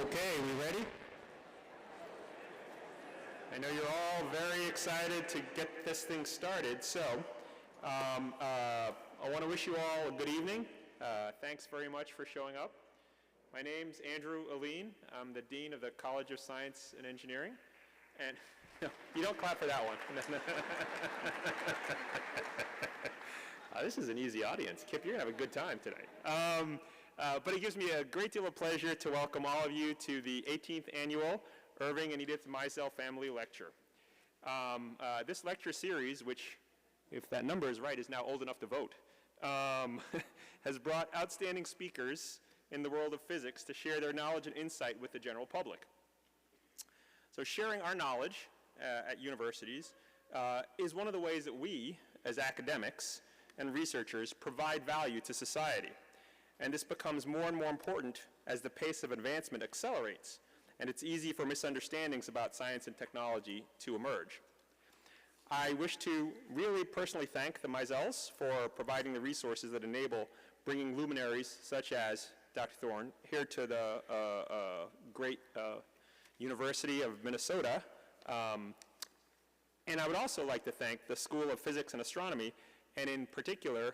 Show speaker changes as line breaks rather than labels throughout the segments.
Okay, we ready? I know you're all very excited to get this thing started, so I want to wish you all a good evening. Thanks very much for showing up. My name's Andrew Aline. I'm the Dean of the College of Science and Engineering. And no, you don't clap for that one. This is an easy audience. Kip, you're going to have a good time today. But it gives me a great deal of pleasure to welcome all of you to the 18th Annual Irving and Edythe Misel Family Lecture. This lecture series, which, if that number is right, is now old enough to vote, has brought outstanding speakers in the world of physics to share their knowledge and insight with the general public. So sharing our knowledge at universities is one of the ways that we, as academics and researchers, provide value to society. And this becomes more and more important as the pace of advancement accelerates, and it's easy for misunderstandings about science and technology to emerge. I wish to really personally thank the Misels for providing the resources that enable bringing luminaries such as Dr. Thorne here to the great University of Minnesota. And I would also like to thank the School of Physics and Astronomy, and in particular,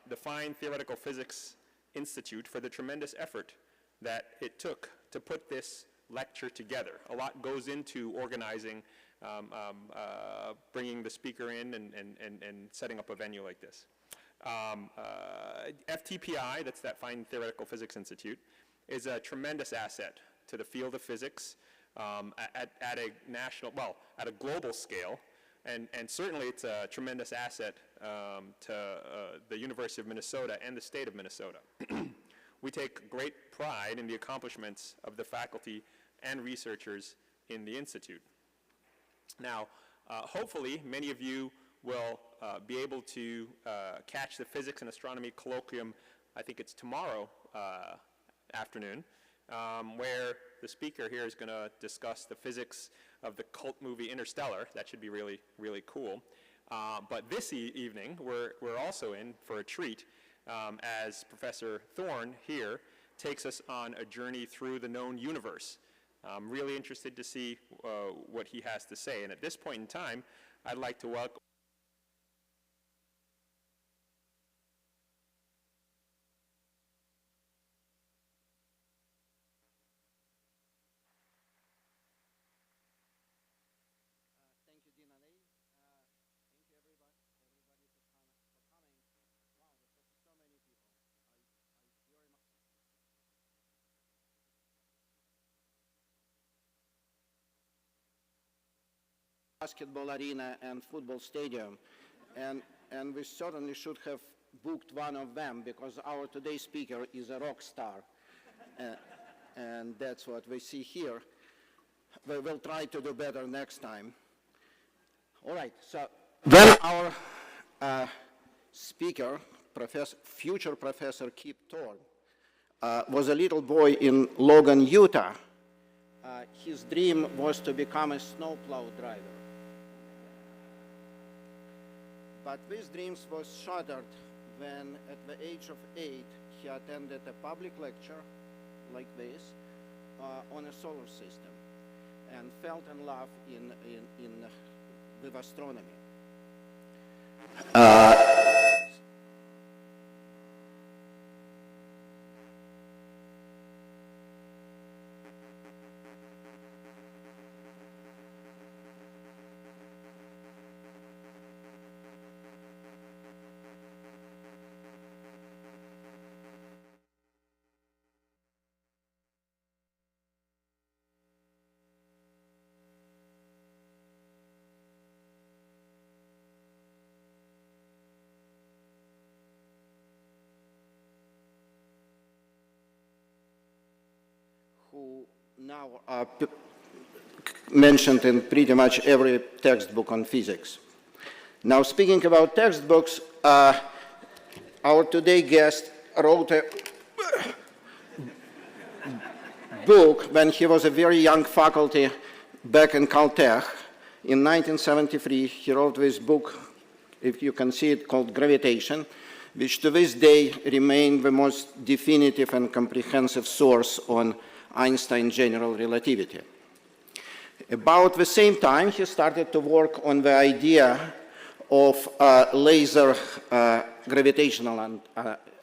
the Fine Theoretical Physics Institute for the tremendous effort that it took to put this lecture together. A lot goes into organizing, bringing the speaker in and setting up a venue like this. FTPI, that's that Fine Theoretical Physics Institute, is a tremendous asset to the field of physics at a national, well, at a global scale. And certainly it's a tremendous asset to the University of Minnesota and the state of Minnesota. We take great pride in the accomplishments of the faculty and researchers in the Institute. Now, hopefully many of you will be able to catch the Physics and Astronomy Colloquium, I think it's tomorrow afternoon, where the speaker here is going to discuss the physics of the cult movie Interstellar. That should be really, really cool. But this evening, we're also in for a treat as Professor Thorne here takes us on a journey through the known universe. I'm really interested to see what he has to say. And at this point in time, I'd like to welcome
basketball arena and football stadium, and we certainly should have booked one of them because our today's speaker is a rock star, and that's what we see here. We will try to do better next time. All right, so when our speaker, future Professor Kip Thorne, was a little boy in Logan, Utah, his dream was to become a snowplow driver. But this dream was shattered when, at the age of 8, he attended a public lecture like this on a solar system and fell in love with astronomy. Who now are mentioned in pretty much every textbook on physics. Now, speaking about textbooks, our today guest wrote a book when he was a very young faculty back in Caltech. In 1973, he wrote this book, if you can see it, called Gravitational, which to this day remains the most definitive and comprehensive source on Einstein's general relativity. About the same time, he started to work on the idea of laser gravitational and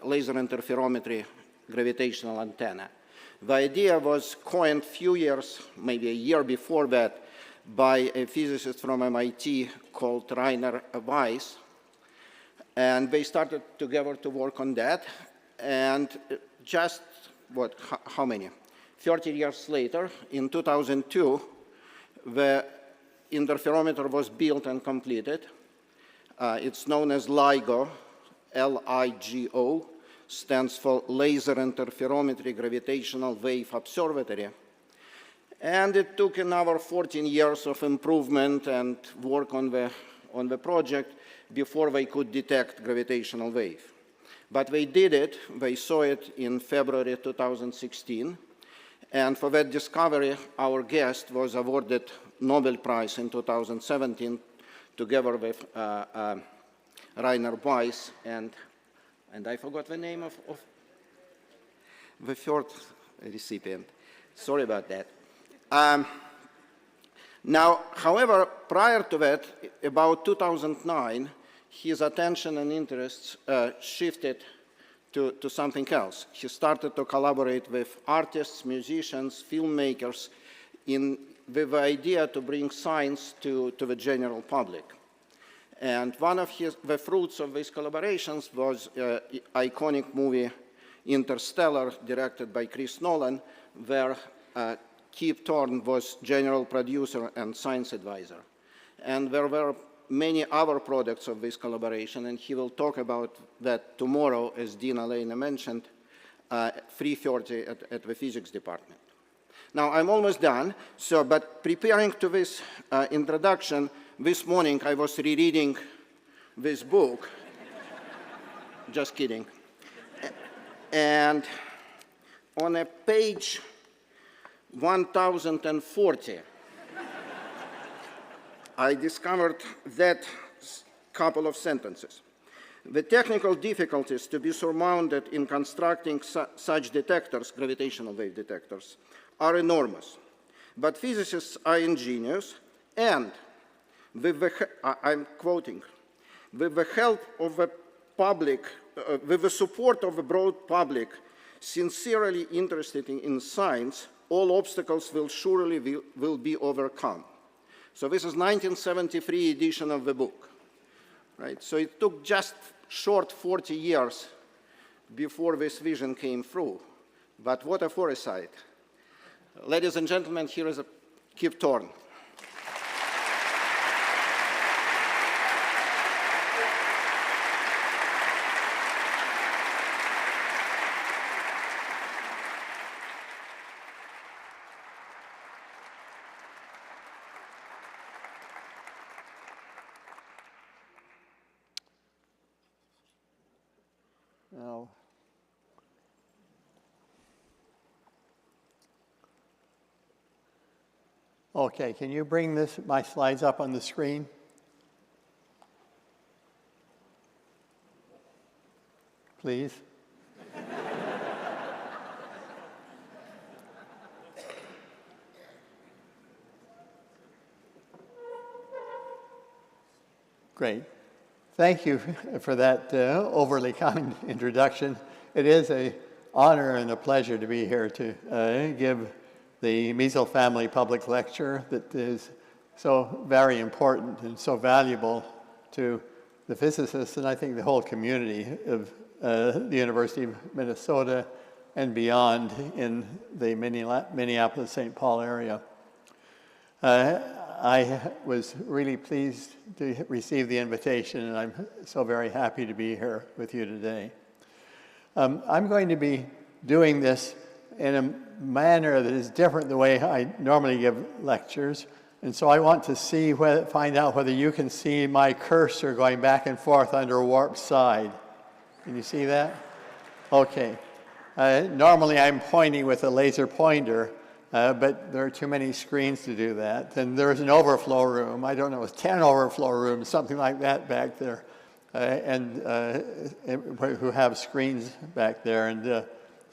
laser interferometry gravitational antenna. The idea was coined a few years, maybe a year before that, by a physicist from MIT called Rainer Weiss. And they started together to work on that. And just, how many? 30 years later, in 2002, the interferometer was built and completed. It's known as LIGO, L-I-G-O, stands for Laser Interferometry Gravitational Wave Observatory. And it took another 14 years of improvement and work on the project before they could detect gravitational wave. But they did it, they saw it in February 2016. And for that discovery, our guest was awarded Nobel Prize in 2017, together with Rainer Weiss and I forgot the name of the third recipient. Sorry about that. Now, however, prior to that, about 2009, his attention and interests shifted to something else. He started to collaborate with artists, musicians, filmmakers with the idea to bring science to the general public. And one of the fruits of these collaborations was iconic movie Interstellar, directed by Chris Nolan, where Kip Thorne was general producer and science advisor. And there were many other products of this collaboration, and he will talk about that tomorrow, as Dean Elena mentioned, 3:30 at the physics department. Now, I'm almost done, but preparing to this introduction, this morning I was rereading this book. Just kidding. And on a page 1040, I discovered that couple of sentences. The technical difficulties to be surmounted in constructing such detectors, gravitational wave detectors, are enormous. But physicists are ingenious, and I'm quoting, with the help of the public, with the support of the broad public, sincerely interested in science, all obstacles will surely be overcome. So this is 1973 edition of the book, right? So it took just short 40 years before this vision came through. But what a foresight. Ladies and gentlemen, here is Kip Thorne.
Now, okay, can you bring my slides up on the screen? Please. Great. Thank you for that overly kind introduction. It is an honor and a pleasure to be here to give the Misel Family Public Lecture that is so very important and so valuable to the physicists and I think the whole community of the University of Minnesota and beyond in the Minneapolis-St. Paul area. I was really pleased to receive the invitation, and I'm so very happy to be here with you today. I'm going to be doing this in a manner that is different the way I normally give lectures, and so I want to find out whether you can see my cursor going back and forth under a warp side. Can you see that? Okay. Normally I'm pointing with a laser pointer, but there are too many screens to do that. And there's an overflow room. I don't know, it's 10 overflow rooms, something like that back there, who have screens back there. And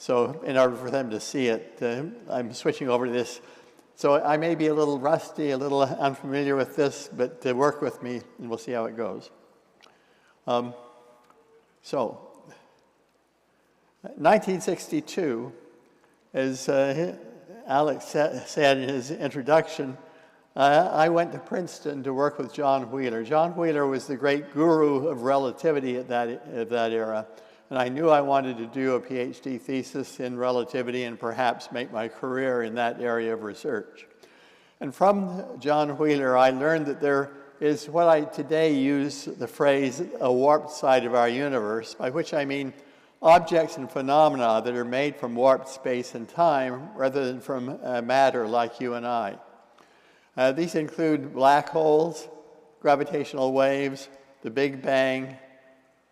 So in order for them to see it, I'm switching over to this. So I may be a little rusty, a little unfamiliar with this, but work with me and we'll see how it goes. So 1962, as Alex said in his introduction, I went to Princeton to work with John Wheeler. John Wheeler was the great guru of relativity at that era, and I knew I wanted to do a PhD thesis in relativity and perhaps make my career in that area of research. And from John Wheeler, I learned that there is what I today use the phrase a warped side of our universe, by which I mean objects and phenomena that are made from warped space and time rather than from matter like you and I. These include black holes, gravitational waves, the Big Bang,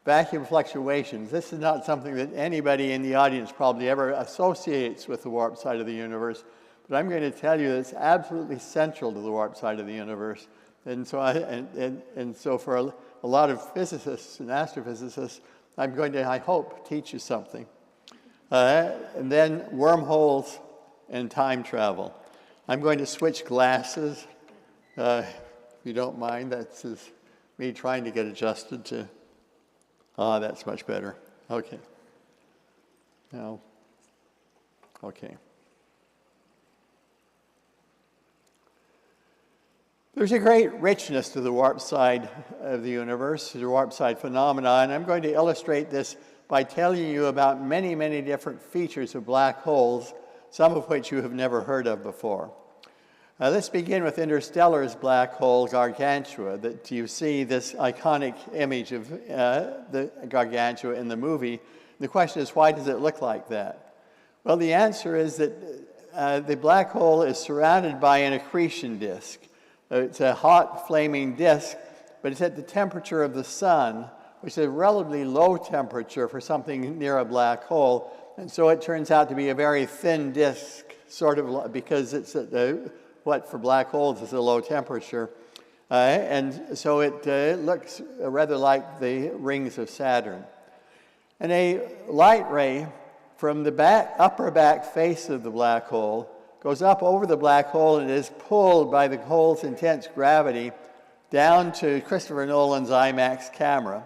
vacuum fluctuations. This is not something that anybody in the audience probably ever associates with the warped side of the universe, but I'm going to tell you that it's absolutely central to the warped side of the universe. And so for a lot of physicists and astrophysicists, I'm going to, I hope, teach you something. And then wormholes and time travel. I'm going to switch glasses. If you don't mind, that's just me trying to get adjusted to, that's much better. Okay. Now, okay. There's a great richness to the warp side of the universe, the warp side phenomena, and I'm going to illustrate this by telling you about many, many different features of black holes, some of which you have never heard of before. Let's begin with Interstellar's black hole, Gargantua, that you see this iconic image of the Gargantua in the movie. The question is, why does it look like that? Well, the answer is that the black hole is surrounded by an accretion disk. It's a hot, flaming disk, but it's at the temperature of the sun, which is a relatively low temperature for something near a black hole. And so it turns out to be a very thin disk, sort of because it's what for black holes is a low temperature. And so it looks rather like the rings of Saturn. And a light ray from the upper back face of the black hole goes up over the black hole and is pulled by the hole's intense gravity down to Christopher Nolan's IMAX camera.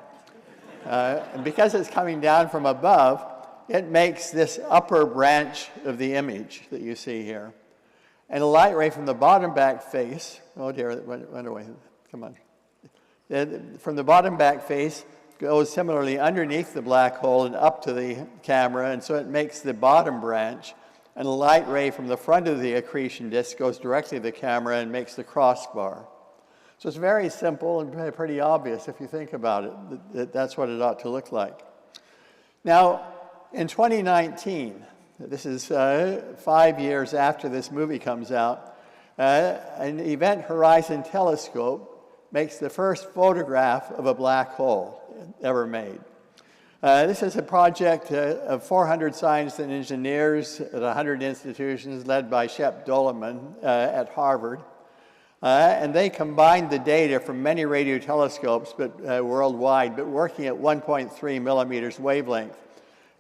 And because it's coming down from above, it makes this upper branch of the image that you see here. And a light ray from the bottom back face, oh dear, it went away, come on. From the bottom back face goes similarly underneath the black hole and up to the camera, and so it makes the bottom branch. And a light ray from the front of the accretion disk goes directly to the camera and makes the crossbar. So it's very simple and pretty obvious if you think about it, that's what it ought to look like. Now, in 2019, this is 5 years after this movie comes out, an Event Horizon telescope makes the first photograph of a black hole ever made. This is a project of 400 scientists and engineers at 100 institutions led by Shep Doleman at Harvard. And they combined the data from many radio telescopes worldwide, but working at 1.3 millimeters wavelength.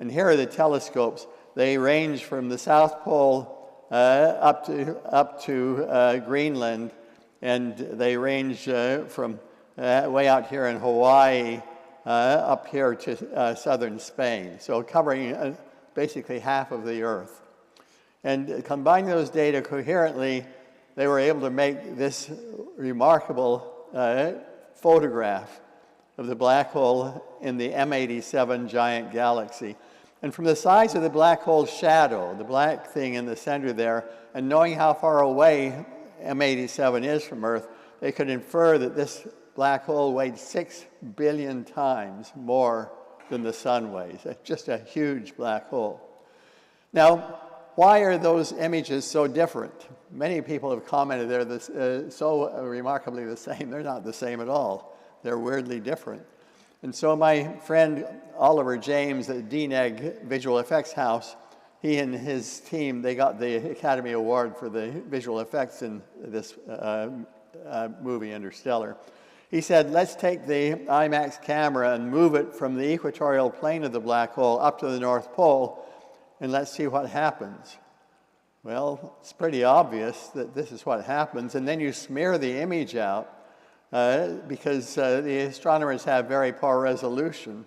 And here are the telescopes. They range from the South Pole up to Greenland, and they range from way out here in Hawaii up here to southern Spain, so covering basically half of the Earth. And combining those data coherently, they were able to make this remarkable photograph of the black hole in the M87 giant galaxy. And from the size of the black hole's shadow, the black thing in the center there, and knowing how far away M87 is from Earth, they could infer that this black hole weighed 6 billion times more than the sun weighs. It's just a huge black hole. Now, why are those images so different? Many people have commented they're so remarkably the same. They're not the same at all. They're weirdly different. And so my friend Oliver James at DNEG Visual Effects House, he and his team, they got the Academy Award for the visual effects in this movie, Interstellar. He said, let's take the IMAX camera and move it from the equatorial plane of the black hole up to the North Pole and let's see what happens. Well, it's pretty obvious that this is what happens, and then you smear the image out because the astronomers have very poor resolution,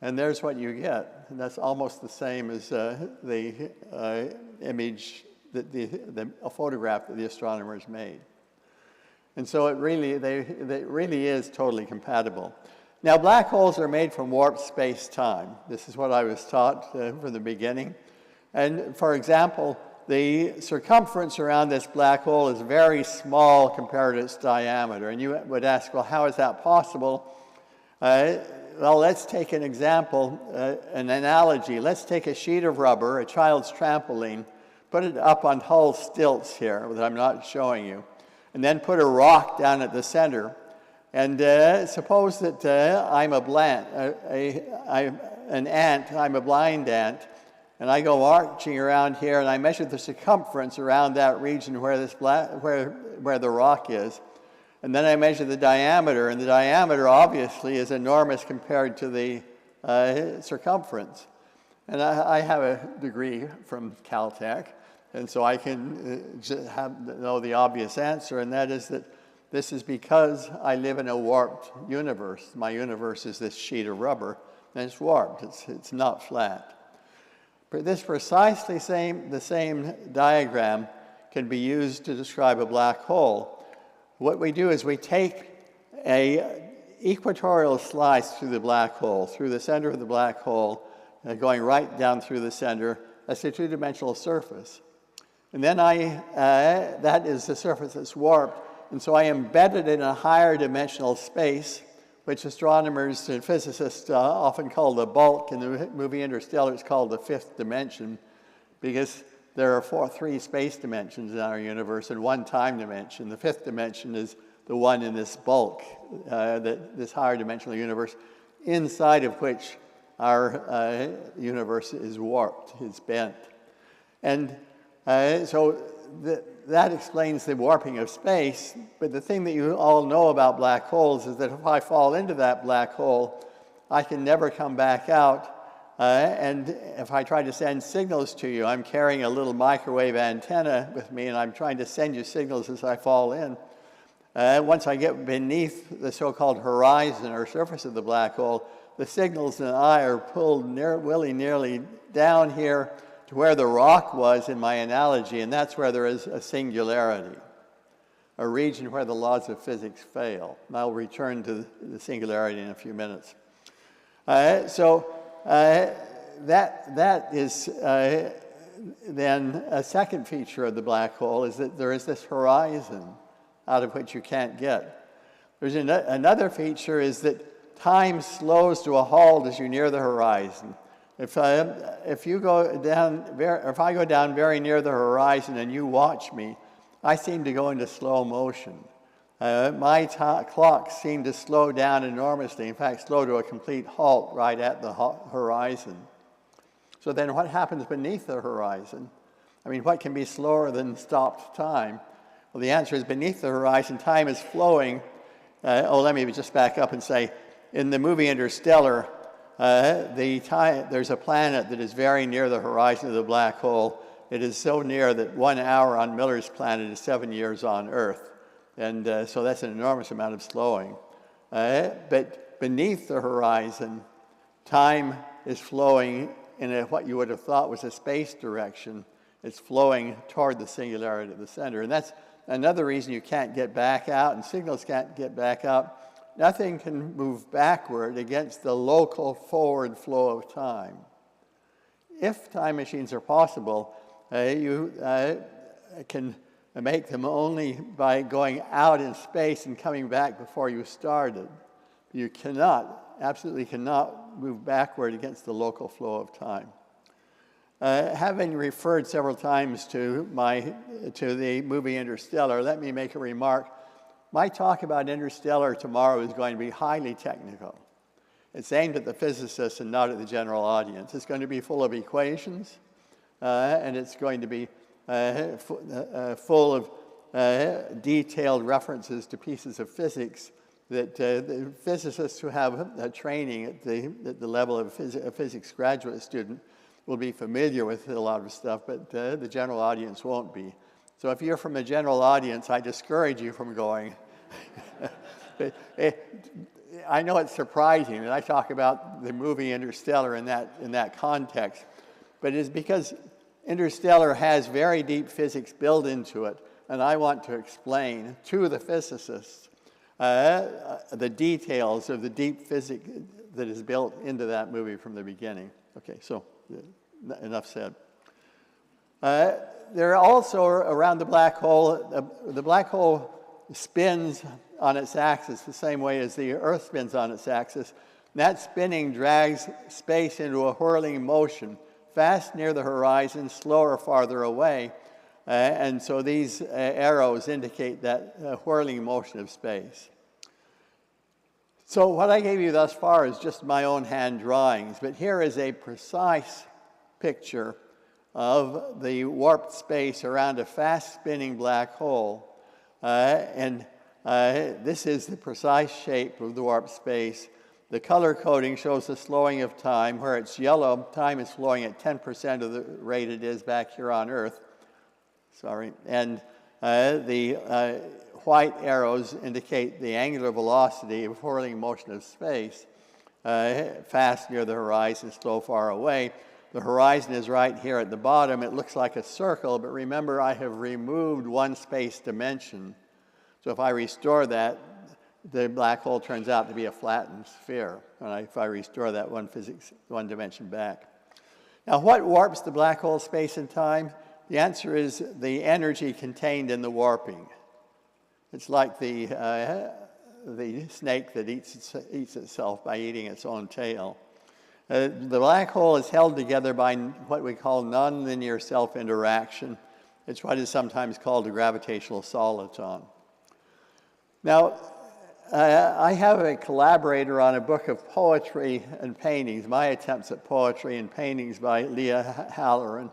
and there's what you get. And that's almost the same as the image, a photograph that the astronomers made. And so it really is totally compatible. Now, black holes are made from warped space-time. This is what I was taught from the beginning. And for example, the circumference around this black hole is very small compared to its diameter. And you would ask, well, how is that possible? Well, let's take an example, an analogy. Let's take a sheet of rubber, a child's trampoline, put it up on Hull stilts here that I'm not showing you, and then put a rock down at the center. And suppose that I'm an ant, I'm a blind ant, and I go marching around here and I measure the circumference around that region where where the rock is. And then I measure the diameter, and the diameter obviously is enormous compared to the circumference. And I have a degree from Caltech, and so I can know the obvious answer, and that is that this is because I live in a warped universe. My universe is this sheet of rubber, and it's warped. It's not flat. But this precisely the same diagram can be used to describe a black hole. What we do is we take an equatorial slice through the black hole, through the center of the black hole, going right down through the center. That's a two-dimensional surface. And then that is the surface that's warped. And so I embed it in a higher dimensional space, which astronomers and physicists often call the bulk. In the movie Interstellar, it's called the fifth dimension, because there are three space dimensions in our universe and one time dimension. The fifth dimension is the one in this bulk, this higher dimensional universe, inside of which our universe is warped, is bent. And so that explains the warping of space, but the thing that you all know about black holes is that if I fall into that black hole, I can never come back out, and if I try to send signals to you, I'm carrying a little microwave antenna with me, and I'm trying to send you signals as I fall in. Once I get beneath the so-called horizon or surface of the black hole, the signals and I are pulled willy-nilly down here to where the rock was in my analogy, and that's where there is a singularity, a region where the laws of physics fail. And I'll return to the singularity in a few minutes. That is then a second feature of the black hole, is that there is this horizon out of which you can't get. There's another feature is that time slows to a halt as you near the horizon. If I go down very near the horizon and you watch me, I seem to go into slow motion. My clock seemed to slow down enormously, in fact, slow to a complete halt right at the horizon. So then what happens beneath the horizon? I mean, what can be slower than stopped time? Well, the answer is beneath the horizon, time is flowing. Let me just back up and say, in the movie Interstellar, there's a planet that is very near the horizon of the black hole. It is so near that 1 hour on Miller's planet is 7 years on Earth. And so that's an enormous amount of slowing. But beneath the horizon, time is flowing in what you would have thought was a space direction. It's flowing toward the singularity of the center. And that's another reason you can't get back out, and signals can't get back out. Nothing can move backward against the local forward flow of time. If time machines are possible, you can make them only by going out in space and coming back before you started. You absolutely cannot move backward against the local flow of time. Having referred several times to the movie Interstellar, let me make a remark. My talk about Interstellar tomorrow is going to be highly technical. It's aimed at the physicists and not at the general audience. It's going to be full of equations, and it's going to be full of detailed references to pieces of physics that the physicists who have training at the level of a physics graduate student will be familiar with a lot of stuff, but the general audience won't be. So if you're from the general audience, I discourage you from going. I know it's surprising that I talk about the movie Interstellar in that context, but it's because Interstellar has very deep physics built into it, and I want to explain to the physicists the details of the deep physics that is built into that movie from the beginning. Okay, so enough said. There are also around the black hole spins on its axis the same way as the Earth spins on its axis. And that spinning drags space into a whirling motion, fast near the horizon, slower farther away. And so these arrows indicate that whirling motion of space. So what I gave you thus far is just my own hand drawings, but here is a precise picture of the warped space around a fast-spinning black hole. This is the precise shape of the warped space. The color coding shows the slowing of time. Where it's yellow, time is flowing at 10% of the rate it is back here on Earth. Sorry. And the white arrows indicate the angular velocity of whirling motion of space. Fast near the horizon, slow far away. The horizon is right here at the bottom. It looks like a circle, but remember I have removed one space dimension. So if I restore that, the black hole turns out to be a flattened sphere, if I restore that one dimension back. Now, what warps the black hole space and time? The answer is the energy contained in the warping. It's like the snake that eats itself by eating its own tail. The black hole is held together by what we call nonlinear self-interaction. It's what is sometimes called a gravitational soliton. Now, I have a collaborator on a book of poetry and paintings, my attempts at poetry and paintings by Leah Halloran.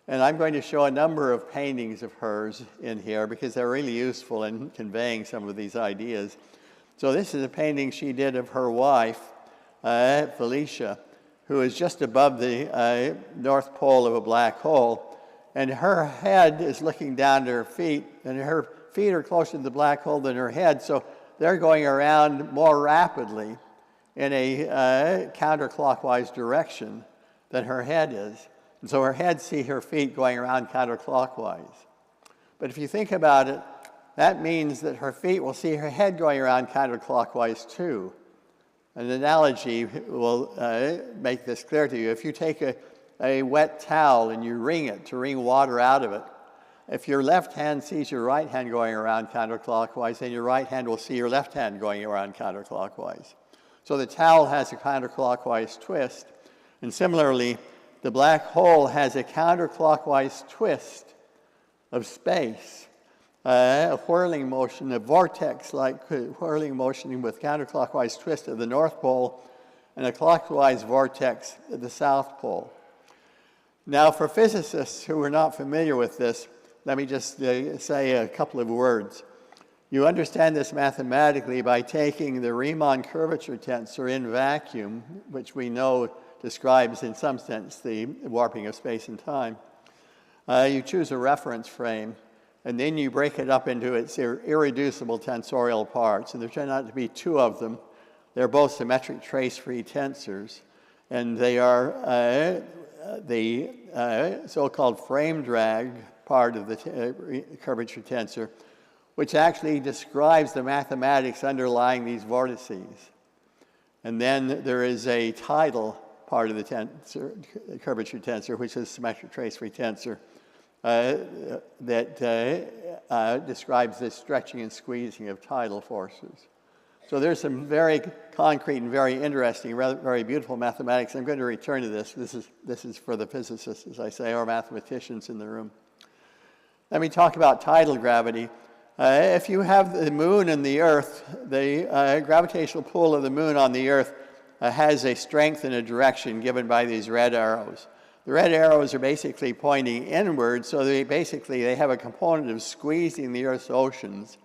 And I'm going to show a number of paintings of hers in here because they're really useful in conveying some of these ideas. So this is a painting she did of her wife, Felicia, who is just above the north pole of a black hole. And her head is looking down to her feet, and her feet are closer to the black hole than her head, so they're going around more rapidly in a counterclockwise direction than her head is. And so her head sees her feet going around counterclockwise. But if you think about it, that means that her feet will see her head going around counterclockwise too. An analogy will make this clear to you. If you take a wet towel and you wring it to wring water out of it, if your left hand sees your right hand going around counterclockwise, then your right hand will see your left hand going around counterclockwise. So the towel has a counterclockwise twist, and similarly, the black hole has a counterclockwise twist of space, a whirling motion, a vortex-like whirling motion with counterclockwise twist at the North Pole, and a clockwise vortex at the South Pole. Now, for physicists who are not familiar with this, let me just say a couple of words. You understand this mathematically by taking the Riemann curvature tensor in vacuum, which we know describes in some sense the warping of space and time. You choose a reference frame, and then you break it up into its irreducible tensorial parts, and there turn out to be two of them. They're both symmetric trace-free tensors, and they are the so-called frame drag part of the curvature tensor, which actually describes the mathematics underlying these vortices. And then there is a tidal part of the curvature tensor, which is symmetric trace-free tensor, that describes the stretching and squeezing of tidal forces. So there's some very concrete and very interesting, very beautiful mathematics. I'm going to return to this. This is for the physicists, as I say, or mathematicians in the room. Let me talk about tidal gravity. If you have the moon and the Earth, the gravitational pull of the moon on the Earth has a strength and a direction given by these red arrows. The red arrows are basically pointing inward, so they have a component of squeezing the Earth's oceans.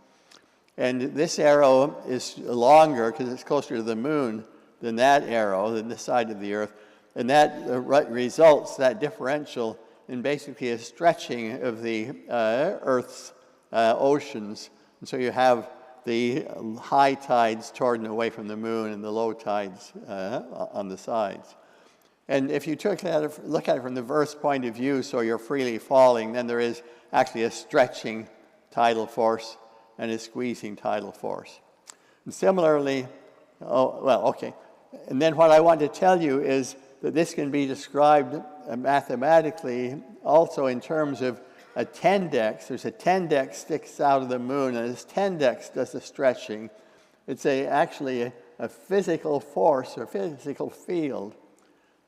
And this arrow is longer because it's closer to the moon than that arrow, than this side of the Earth. And that results, that differential, in basically a stretching of the Earth's oceans. And so you have the high tides toward and away from the moon and the low tides on the sides. And if you look at it from the reverse point of view, so you're freely falling, then there is actually a stretching tidal force and a squeezing tidal force. And similarly, and then what I want to tell you is that this can be described mathematically also in terms of a tendex. There's a tendex sticks out of the moon, and this tendex does the stretching. It's actually a physical force or physical field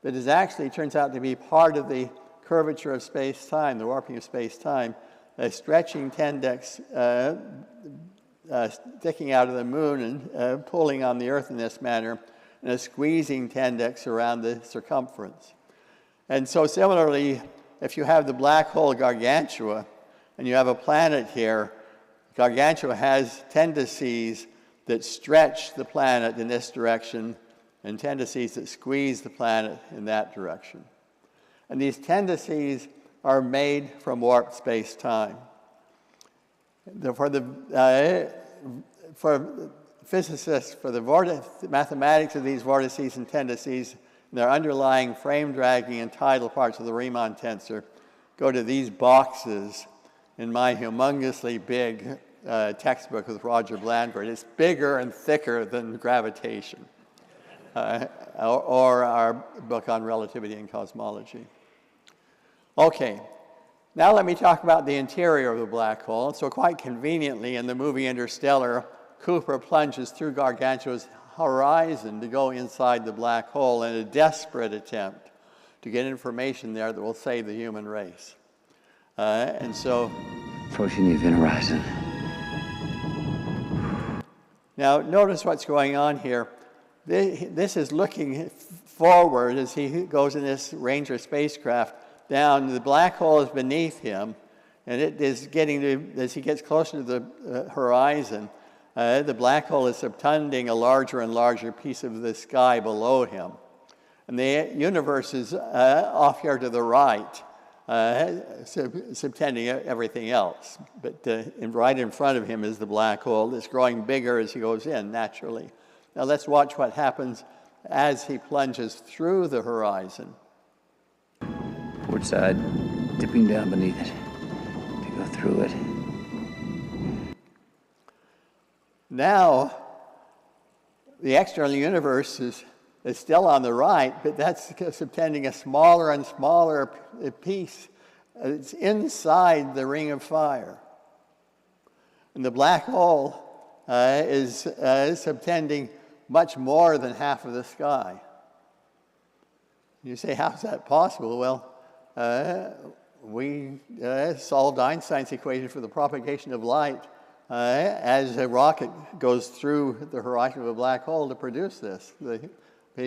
that is actually turns out to be part of the curvature of space-time, the warping of space-time. A stretching tendex sticking out of the moon and pulling on the Earth in this manner, and a squeezing tendex around the circumference. And so similarly, if you have the black hole Gargantua, and you have a planet here, Gargantua has tendencies that stretch the planet in this direction, and tendencies that squeeze the planet in that direction. And these tendencies are made from warped space-time. For physicists, for the mathematics of these vortices and tendencies, and their underlying frame dragging and tidal parts of the Riemann tensor, go to these boxes in my humongously big textbook with Roger Blandford. It's bigger and thicker than Gravitation, or our book on relativity and cosmology. Okay, now let me talk about the interior of the black hole. And so quite conveniently in the movie Interstellar, Cooper plunges through Gargantua's horizon to go inside the black hole in a desperate attempt to get information there that will save the human race. And so...
Approaching the event horizon.
Now, notice what's going on here. This is looking forward as he goes in this Ranger spacecraft down. The black hole is beneath him, and it is getting to, as he gets closer to the horizon, the black hole is subtending a larger and larger piece of the sky below him. And the universe is off here to the right, subtending everything else. But right in front of him is the black hole that's growing bigger as he goes in, naturally. Now let's watch what happens as he plunges through the horizon.
Port side, dipping down beneath it to go through it.
Now, the external universe is still on the right, but that's subtending a smaller and smaller piece. It's inside the ring of fire. And the black hole is subtending much more than half of the sky. You say, how's that possible? Well, we solved Einstein's equation for the propagation of light as a rocket goes through the horizon of a black hole to produce this. The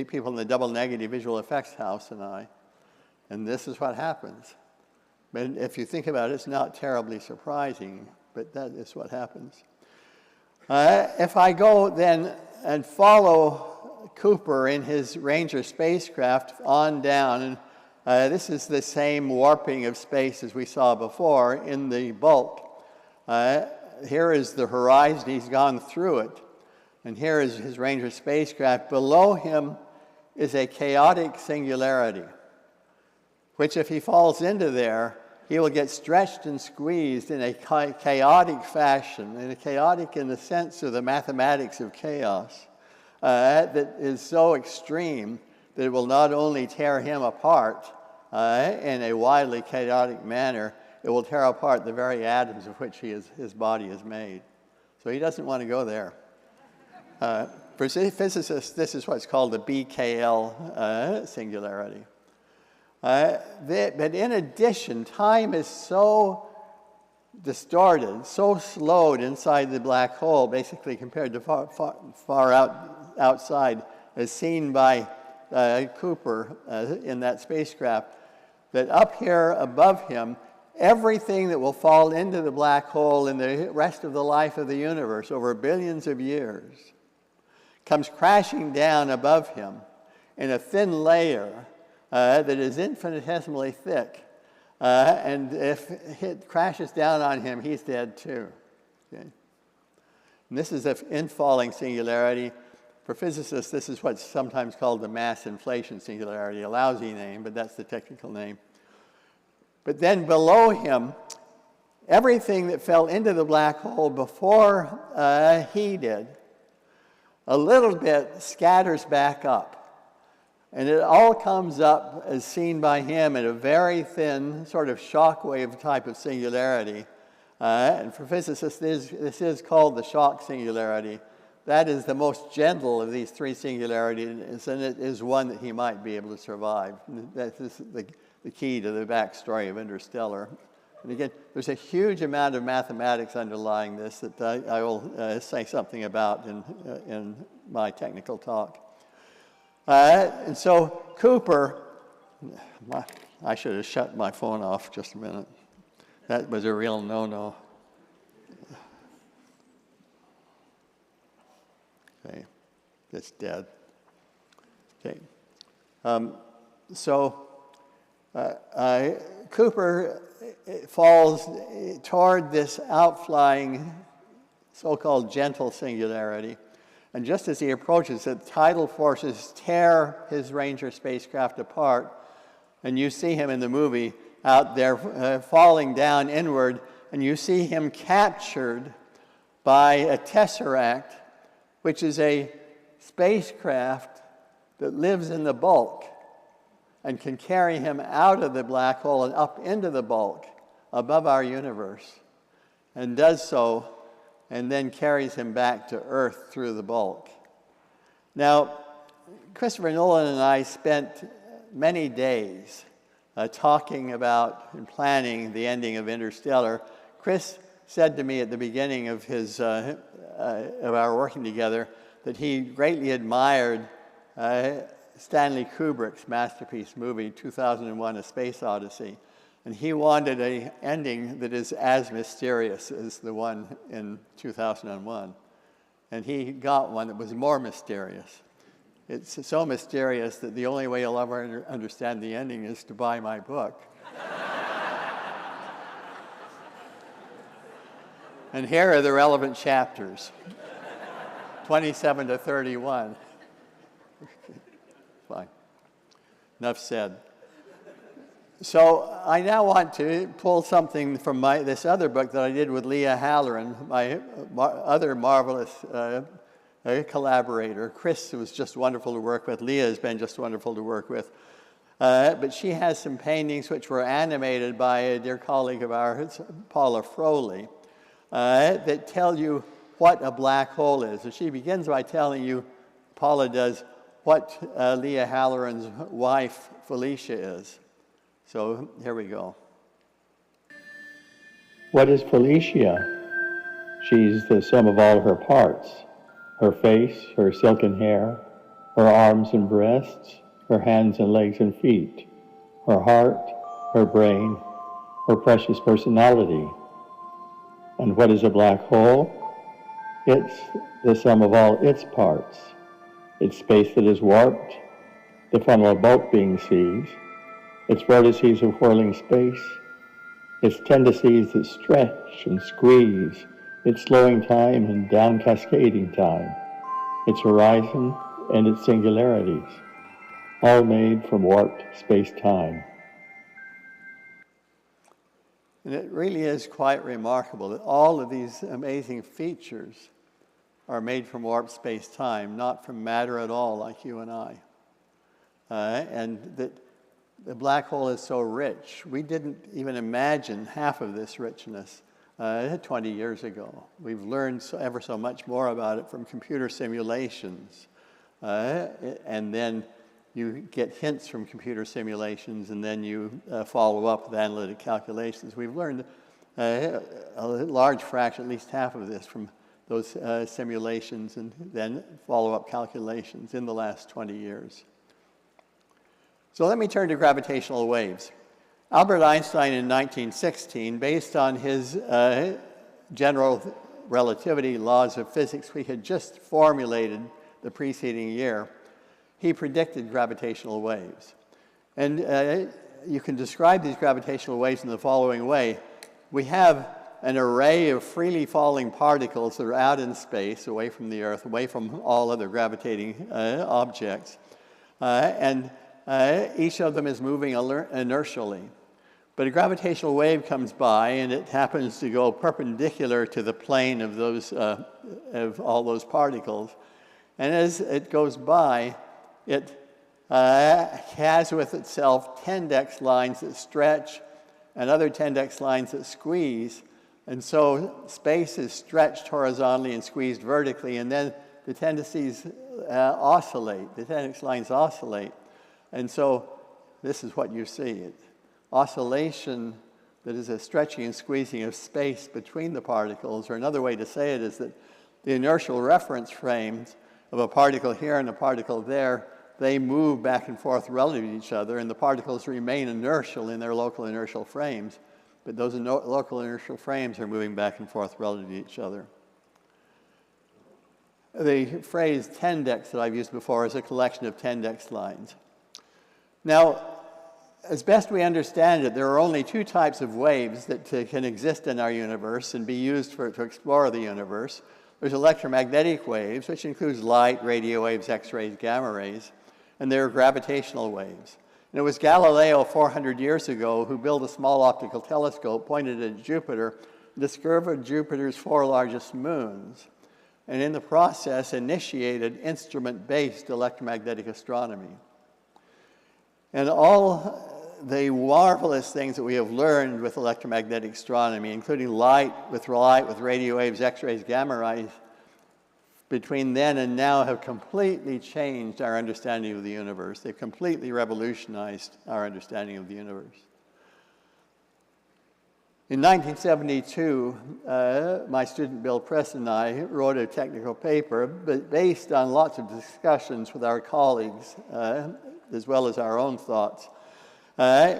people in the double negative visual effects house and I. And this is what happens. But if you think about it, it's not terribly surprising, but that is what happens. If I go then and follow Cooper in his Ranger spacecraft on down, and this is the same warping of space as we saw before in the bulk. Here is the horizon, he's gone through it. And here is his Ranger spacecraft. Below him is a chaotic singularity, which if he falls into there, he will get stretched and squeezed in a chaotic fashion, and chaotic in the sense of the mathematics of chaos, that is so extreme that it will not only tear him apart in a wildly chaotic manner, it will tear apart the very atoms of which his body is made. So he doesn't want to go there. For physicists, this is what's called the BKL singularity. But in addition, time is so distorted, so slowed inside the black hole, basically compared to far outside, as seen by Cooper in that spacecraft, that up here above him, everything that will fall into the black hole in the rest of the life of the universe over billions of years comes crashing down above him in a thin layer that is infinitesimally thick. And if it crashes down on him, he's dead too. Okay? And this is an infalling singularity. For physicists, this is what's sometimes called the mass inflation singularity, a lousy name, but that's the technical name. But then below him, everything that fell into the black hole before he did, a little bit scatters back up. And it all comes up as seen by him in a very thin sort of shockwave type of singularity. And for physicists, this is called the shock singularity. That is the most gentle of these three singularities, and it is one that he might be able to survive. That is the key to the backstory of Interstellar. And again, there's a huge amount of mathematics underlying this that I will say something about in my technical talk. And so Cooper, I should have shut my phone off just a minute. That was a real no-no. Okay, it's dead. Okay, Cooper falls toward this outflying so-called gentle singularity. And just as he approaches it, tidal forces tear his Ranger spacecraft apart. And you see him in the movie out there falling down inward. And you see him captured by a tesseract, which is a spacecraft that lives in the bulk and can carry him out of the black hole and up into the bulk above our universe, and does so, and then carries him back to Earth through the bulk. Now, Christopher Nolan and I spent many days talking about and planning the ending of Interstellar. Chris said to me at the beginning of our working together that he greatly admired Stanley Kubrick's masterpiece movie, 2001: A Space Odyssey. And he wanted an ending that is as mysterious as the one in 2001. And he got one that was more mysterious. It's so mysterious that the only way you'll ever understand the ending is to buy my book. And here are the relevant chapters, 27 to 31. Fine. Enough said. So I now want to pull something from this other book that I did with Leah Halloran, my other marvelous collaborator. Chris was just wonderful to work with. Leah has been just wonderful to work with. But she has some paintings which were animated by a dear colleague of ours, Paula Froley, that tell you what a black hole is. So she begins by telling you, Paula does, what Leah Halloran's wife, Felicia, is. So here we go.
What is Felicia? She's the sum of all her parts. Her face, her silken hair, her arms and breasts, her hands and legs and feet, her heart, her brain, her precious personality. And what is a black hole? It's the sum of all its parts. It's space that is warped, the funnel of boat being seas, its vortices of whirling space, its tendencies that stretch and squeeze, its slowing time and down cascading time, its horizon and its singularities, all made from warped space-time.
And it really is quite remarkable that all of these amazing features are made from warped space-time, not from matter at all like you and I. And that the black hole is so rich. We didn't even imagine half of this richness 20 years ago. We've learned ever so much more about it from computer simulations. And then you get hints from computer simulations, and then you follow up with analytic calculations. We've learned a large fraction, at least half of this, from those simulations and then follow-up calculations in the last 20 years. So let me turn to gravitational waves. Albert Einstein in 1916, based on his general relativity laws of physics we had just formulated the preceding year, he predicted gravitational waves. And you can describe these gravitational waves in the following way. We have an array of freely falling particles that are out in space, away from the Earth, away from all other gravitating objects. And each of them is moving inertially. But a gravitational wave comes by, and it happens to go perpendicular to the plane of all those particles. And as it goes by, it has with itself Tendex lines that stretch and other Tendex lines that squeeze. And so space is stretched horizontally and squeezed vertically, and then the tendencies oscillate, the Tendex lines oscillate. And so this is what you see. Oscillation that is a stretching and squeezing of space between the particles, or another way to say it is that the inertial reference frames of a particle here and a particle there, they move back and forth relative to each other, and the particles remain inertial in their local inertial frames. But those local inertial frames are moving back and forth relative to each other. The phrase Tendex that I've used before is a collection of Tendex lines. Now, as best we understand it, there are only two types of waves that can exist in our universe and be used to explore the universe. There's electromagnetic waves, which includes light, radio waves, X-rays, gamma rays, and there are gravitational waves. And it was Galileo 400 years ago who built a small optical telescope, pointed at Jupiter, discovered Jupiter's 4 largest moons, and in the process initiated instrument-based electromagnetic astronomy. And all the marvelous things that we have learned with electromagnetic astronomy, including light, with radio waves, X-rays, gamma rays, between then and now have completely changed our understanding of the universe. They've completely revolutionized our understanding of the universe. In 1972, my student Bill Press and I wrote a technical paper, but based on lots of discussions with our colleagues, as well as our own thoughts,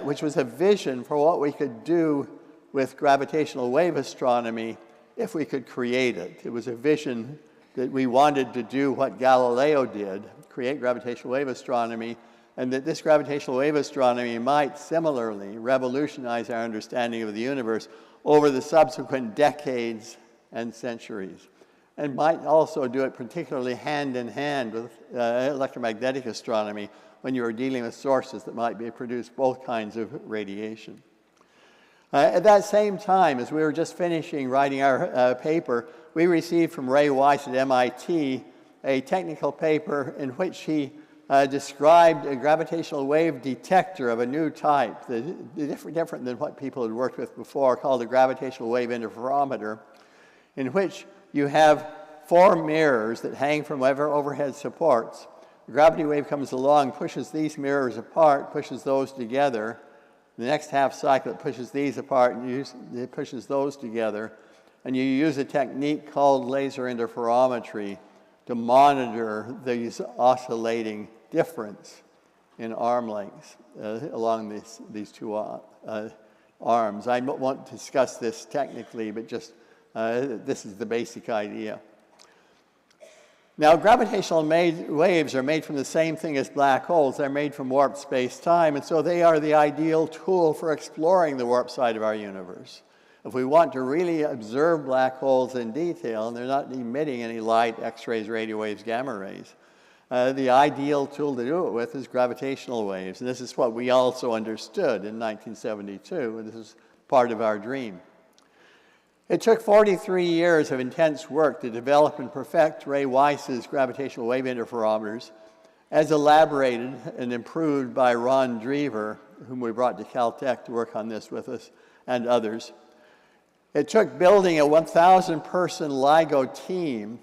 which was a vision for what we could do with gravitational wave astronomy if we could create it. It was a vision that we wanted to do what Galileo did, create gravitational wave astronomy, and that this gravitational wave astronomy might similarly revolutionize our understanding of the universe over the subsequent decades and centuries, and might also do it particularly hand in hand with electromagnetic astronomy when you are dealing with sources that might produce both kinds of radiation. At that same time, as we were just finishing writing our paper, we received from Ray Weiss at MIT a technical paper in which he described a gravitational wave detector of a new type, different than what people had worked with before, called a gravitational wave interferometer, in which you have 4 mirrors that hang from overhead supports. A gravity wave comes along, pushes these mirrors apart, pushes those together. The next half cycle, it pushes these apart and it pushes those together. And you use a technique called laser interferometry to monitor these oscillating difference in arm lengths along these two arms. I won't discuss this technically, but just this is the basic idea. Now, gravitational waves are made from the same thing as black holes. They're made from warped space-time, and so they are the ideal tool for exploring the warp side of our universe. If we want to really observe black holes in detail, and they're not emitting any light, X-rays, radio waves, gamma rays, the ideal tool to do it with is gravitational waves. And this is what we also understood in 1972, and this is part of our dream. It took 43 years of intense work to develop and perfect Ray Weiss's gravitational wave interferometers, as elaborated and improved by Ron Drever, whom we brought to Caltech to work on this with us, and others. It took building a 1,000-person LIGO team,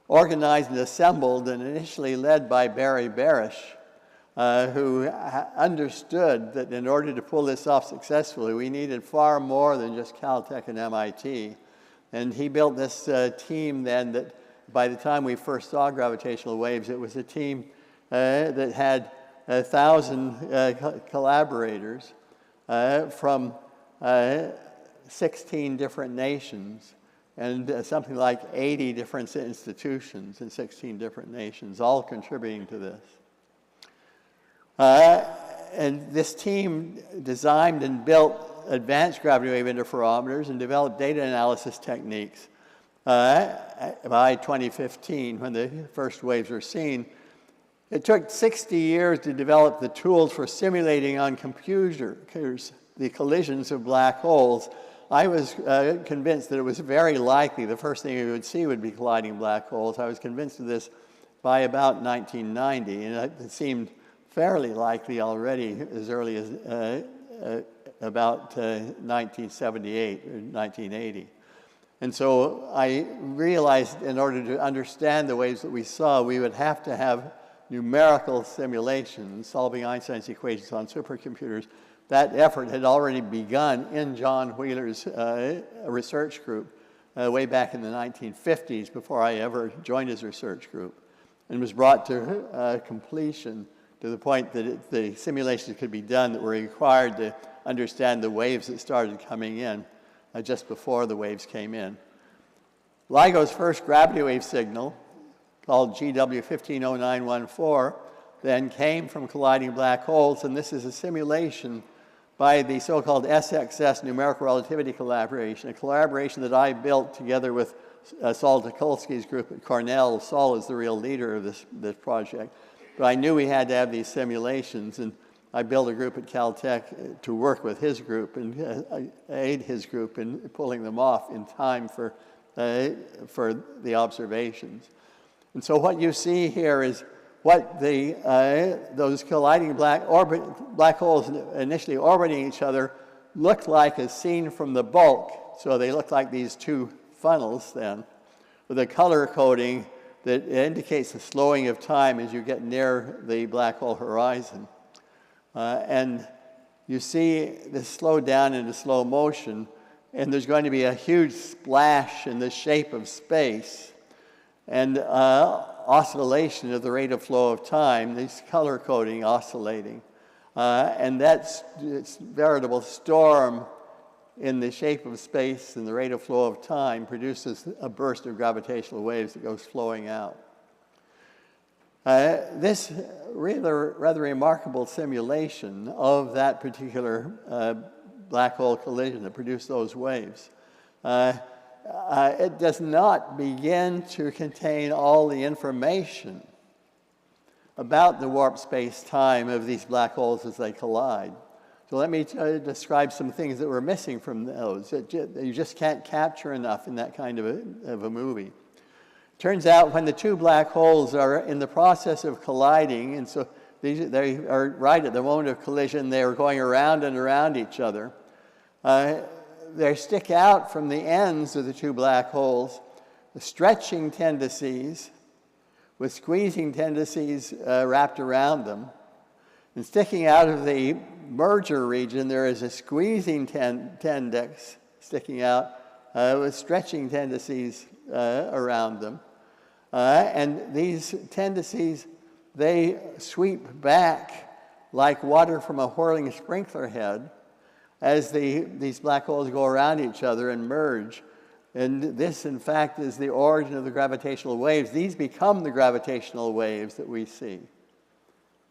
organized and assembled and initially led by Barry Barish, who understood that in order to pull this off successfully, we needed far more than just Caltech and MIT. And he built this team then that by the time we first saw gravitational waves, it was a team that had 1,000 collaborators from 16 different nations and something like 80 different institutions in 16 different nations, all contributing to this. And this team designed and built advanced gravity wave interferometers and developed data analysis techniques. By 2015, when the first waves were seen, it took 60 years to develop the tools for simulating on computers the collisions of black holes. I was convinced that it was very likely the first thing we would see would be colliding black holes. I was convinced of this by about 1990, and it seemed fairly likely already as early as about 1978 or 1980. And so I realized in order to understand the waves that we saw, we would have to have numerical simulations, solving Einstein's equations on supercomputers. That effort had already begun in John Wheeler's research group way back in the 1950s, before I ever joined his research group, and was brought to completion to the point that the simulations could be done that were required to understand the waves that started coming in just before the waves came in. LIGO's first gravity wave signal, called GW150914, then came from colliding black holes, and this is a simulation by the so-called SXS numerical relativity collaboration, a collaboration that I built together with Saul Tukolsky's group at Cornell. Saul is the real leader of this project. But I knew we had to have these simulations, and I built a group at Caltech to work with his group and aid his group in pulling them off in time for the observations. And so what you see here is what those colliding black holes initially orbiting each other looked like as seen from the bulk. So they look like these two funnels then, with a color coding that indicates the slowing of time as you get near the black hole horizon. And you see this slow down into slow motion, and there's going to be a huge splash in the shape of space and oscillation of the rate of flow of time, this color coding oscillating. And that's this veritable storm in the shape of space and the rate of flow of time produces a burst of gravitational waves that goes flowing out. This rather remarkable simulation of that particular black hole collision that produced those waves, it does not begin to contain all the information about the warp space-time of these black holes as they collide. So let me describe some things that were missing from those that you just can't capture enough in that kind of a movie. Turns out when the two black holes are in the process of colliding, and so they are right at the moment of collision, they are going around and around each other. They stick out from the ends of the two black holes, the stretching tendencies with squeezing tendencies wrapped around them. And sticking out of the merger region, there is a squeezing tendex sticking out with stretching tendencies around them. And these tendencies, they sweep back like water from a whirling sprinkler head as these black holes go around each other and merge. And this, in fact, is the origin of the gravitational waves. These become the gravitational waves that we see.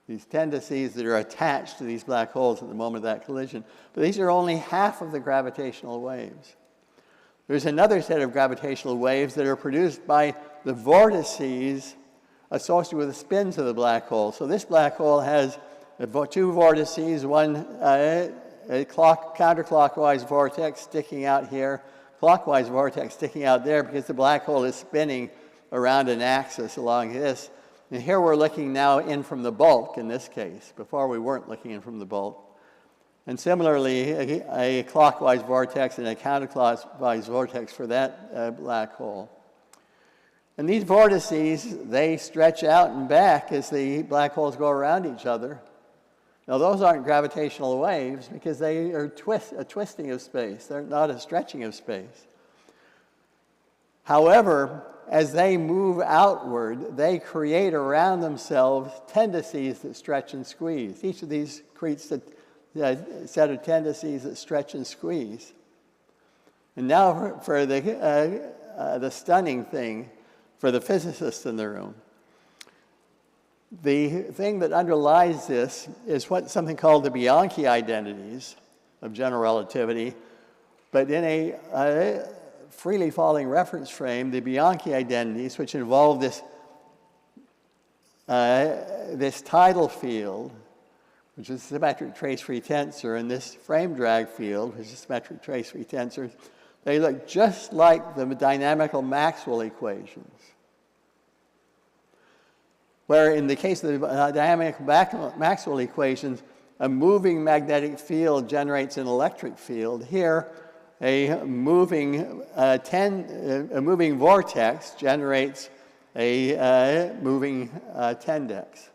These tendencies that are attached to these black holes at the moment of that collision. But these are only half of the gravitational waves. There's another set of gravitational waves that are produced by the vortices associated with the spins of the black hole. So this black hole has two vortices, one a counterclockwise vortex sticking out here, clockwise vortex sticking out there because the black hole is spinning around an axis along this. And here we're looking now in from the bulk in this case. Before we weren't looking in from the bulk. And similarly, a clockwise vortex and a counterclockwise vortex for that black hole. And these vortices, they stretch out and back as the black holes go around each other. Now, those aren't gravitational waves because they are a twisting of space. They're not a stretching of space. However, as they move outward, they create around themselves tendencies that stretch and squeeze. Each of these creates a set of tendencies that stretch and squeeze. And now for the stunning thing for the physicists in the room. The thing that underlies this is something called the Bianchi identities of general relativity, but in a freely falling reference frame, the Bianchi identities, which involve this tidal field, which is a symmetric trace-free tensor, and this frame drag field, which is a symmetric trace-free tensor, they look just like the dynamical Maxwell equations. Where in the case of the dynamic Maxwell equations, a moving magnetic field generates an electric field. Here, a moving vortex generates a moving tendex.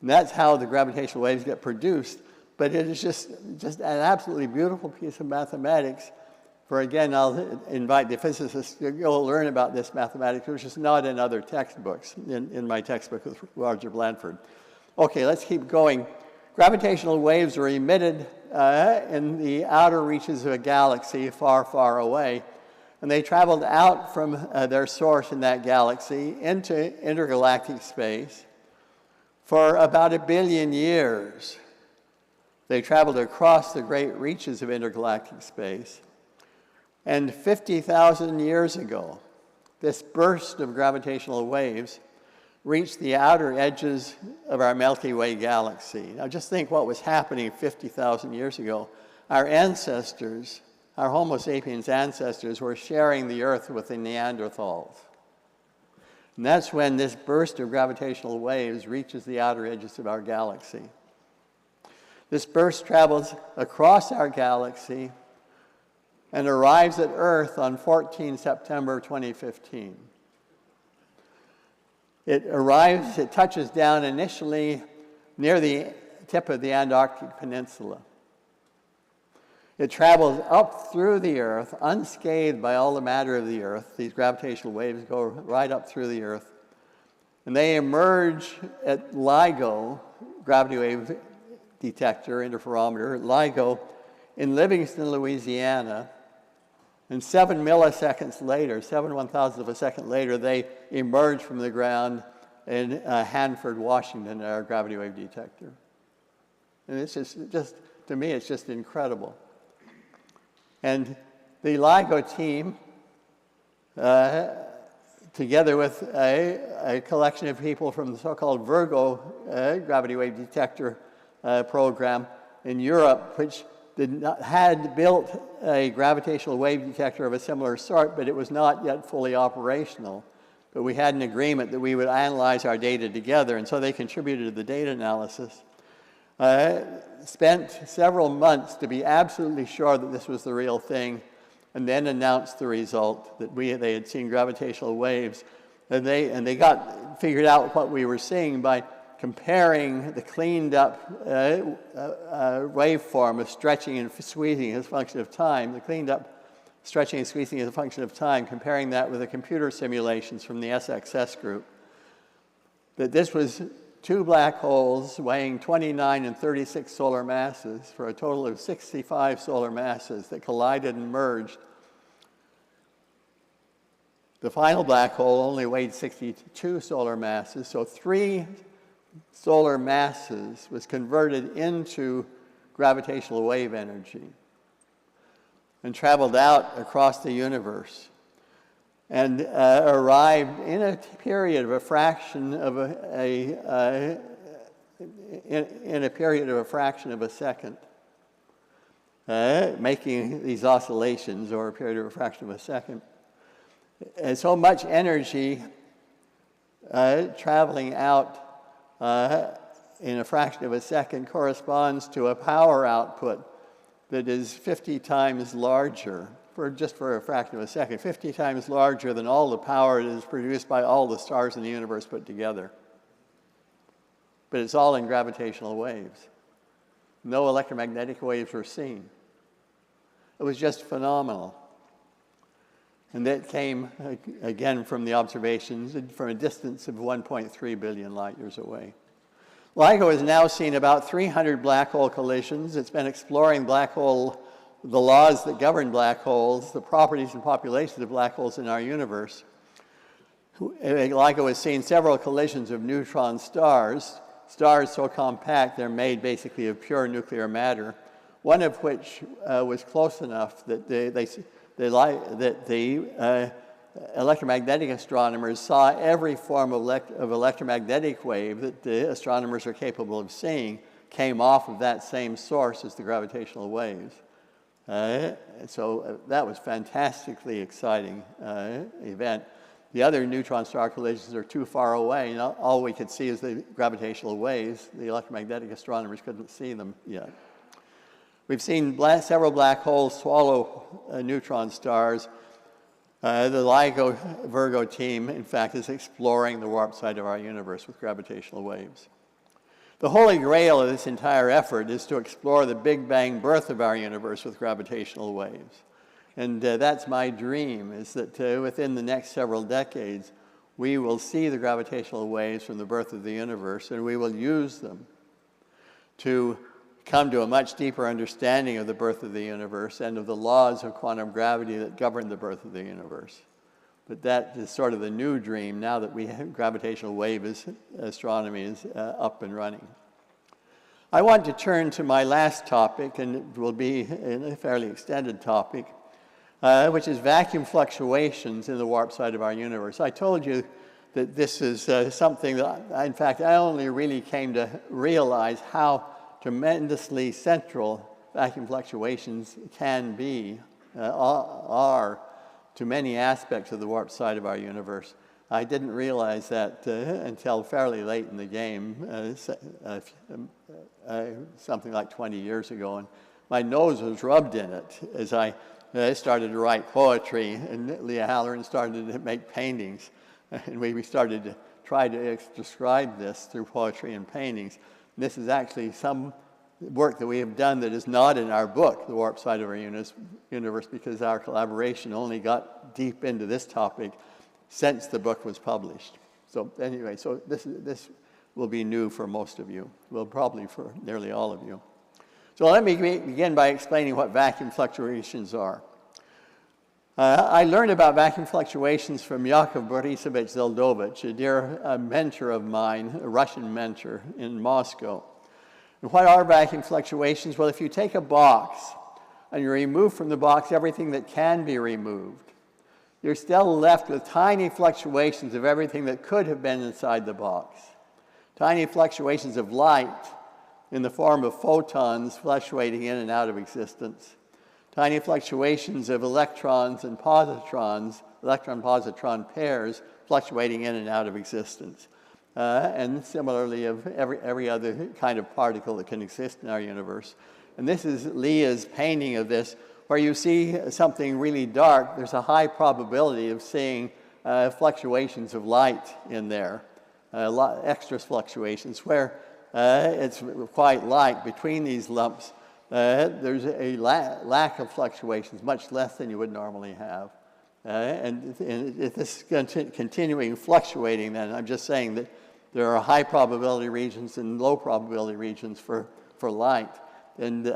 And that's how the gravitational waves get produced. But it is just an absolutely beautiful piece of mathematics. For again, I'll invite the physicists to go learn about this mathematics, which is not in other textbooks, in my textbook with Roger Blanford. Okay, let's keep going. Gravitational waves are emitted in the outer reaches of a galaxy far, far away. And they traveled out from their source in that galaxy into intergalactic space for about 1 billion years. They traveled across the great reaches of intergalactic space. And 50,000 years ago, this burst of gravitational waves reached the outer edges of our Milky Way galaxy. Now just think what was happening 50,000 years ago. Our ancestors, our Homo sapiens ancestors, were sharing the Earth with the Neanderthals. And that's when this burst of gravitational waves reaches the outer edges of our galaxy. This burst travels across our galaxy and arrives at Earth on 14 September 2015. It touches down initially near the tip of the Antarctic Peninsula. It travels up through the Earth, unscathed by all the matter of the Earth. These gravitational waves go right up through the Earth. And they emerge at LIGO, gravity wave detector, interferometer, LIGO, in Livingston, Louisiana. And 7 milliseconds later, 7/1000 of a second later, they emerge from the ground in Hanford, Washington, at our gravity wave detector. And it's just to me, it's just incredible. And the LIGO team, together with a collection of people from the so-called Virgo gravity wave detector program in Europe, which had built a gravitational wave detector of a similar sort, but it was not yet fully operational. But we had an agreement that we would analyze our data together, and so they contributed to the data analysis. Spent several months to be absolutely sure that this was the real thing, and then announced the result that they had seen gravitational waves. And they figured out what we were seeing by comparing the cleaned up waveform of stretching and squeezing as a function of time, the cleaned up stretching and squeezing as a function of time, comparing that with the computer simulations from the SXS group, that this was 2 black holes weighing 29 and 36 solar masses for a total of 65 solar masses that collided and merged. The final black hole only weighed 62 solar masses, so 3 solar masses was converted into gravitational wave energy and traveled out across the universe and arrived in a period of a fraction of a second, making these oscillations over a period of a fraction of a second. And so much energy traveling out in a fraction of a second corresponds to a power output that is 50 times larger, just for a fraction of a second, 50 times larger than all the power that is produced by all the stars in the universe put together. But it's all in gravitational waves. No electromagnetic waves were seen. It was just phenomenal. And that came, again, from the observations from a distance of 1.3 billion light years away. LIGO has now seen about 300 black hole collisions. It's been exploring the laws that govern black holes, the properties and populations of black holes in our universe. LIGO has seen several collisions of neutron stars, stars so compact they're made basically of pure nuclear matter, one of which was close enough that the electromagnetic astronomers saw every form of electromagnetic wave that the astronomers are capable of seeing came off of that same source as the gravitational waves. So that was fantastically exciting event. The other neutron star collisions are too far away, and all we could see is the gravitational waves. The electromagnetic astronomers couldn't see them yet. We've seen several black holes swallow neutron stars. The LIGO Virgo team, in fact, is exploring the warp side of our universe with gravitational waves. The holy grail of this entire effort is to explore the Big Bang birth of our universe with gravitational waves. And that's my dream, is that within the next several decades, we will see the gravitational waves from the birth of the universe, and we will use them to come to a much deeper understanding of the birth of the universe and of the laws of quantum gravity that govern the birth of the universe. But that is sort of the new dream now that we have gravitational wave astronomy is up and running. I want to turn to my last topic, and it will be a fairly extended topic, which is vacuum fluctuations in the warp side of our universe. I told you that this is something that, in fact, I only really came to realize how tremendously central vacuum fluctuations can be, are to many aspects of the warp side of our universe. I didn't realize that until fairly late in the game, something like 20 years ago, and my nose was rubbed in it as I started to write poetry, and Leah Halloran started to make paintings, and we started to try to describe this through poetry and paintings. This is actually some work that we have done that is not in our book, The Warp Side of Our Universe, because our collaboration only got deep into this topic since the book was published. So anyway, so this will be new for most of you, well, probably for nearly all of you. So let me begin by explaining what vacuum fluctuations are. I learned about vacuum fluctuations from Yakov Borisovich Zeldovich, a dear mentor of mine, a Russian mentor in Moscow. And what are vacuum fluctuations? Well, if you take a box and you remove from the box everything that can be removed, you're still left with tiny fluctuations of everything that could have been inside the box. Tiny fluctuations of light in the form of photons fluctuating in and out of existence. Tiny fluctuations of electrons and positrons, electron-positron pairs, fluctuating in and out of existence. And similarly of every other kind of particle that can exist in our universe. And this is Leah's painting of this, where you see something really dark. There's a high probability of seeing fluctuations of light in there, extra fluctuations, where it's quite light between these lumps. There's a lack of fluctuations, much less than you would normally have. And if this is continuing fluctuating, then I'm just saying that there are high probability regions and low probability regions for light. And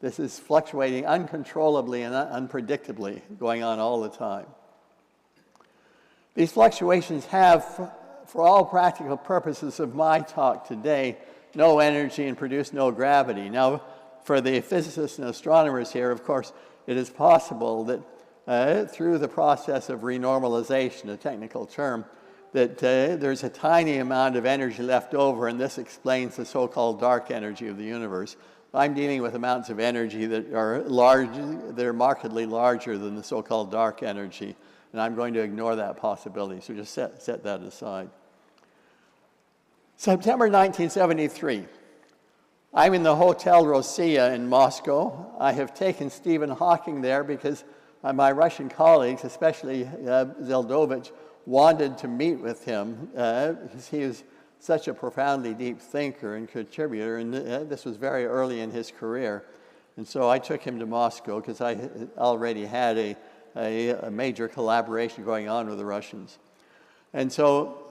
this is fluctuating uncontrollably and unpredictably, going on all the time. These fluctuations have, for all practical purposes of my talk today, no energy and produce no gravity. Now, for the physicists and astronomers here, of course, it is possible that through the process of renormalization, a technical term, that there's a tiny amount of energy left over, and this explains the so-called dark energy of the universe. I'm dealing with amounts of energy that are large, that are markedly larger than the so-called dark energy, and I'm going to ignore that possibility, so just set that aside. September 1973. I'm in the Hotel Rossiya in Moscow. I have taken Stephen Hawking there because my Russian colleagues, especially Zeldovich, wanted to meet with him because he is such a profoundly deep thinker and contributor, and this was very early in his career. And so I took him to Moscow because I already had a major collaboration going on with the Russians. And so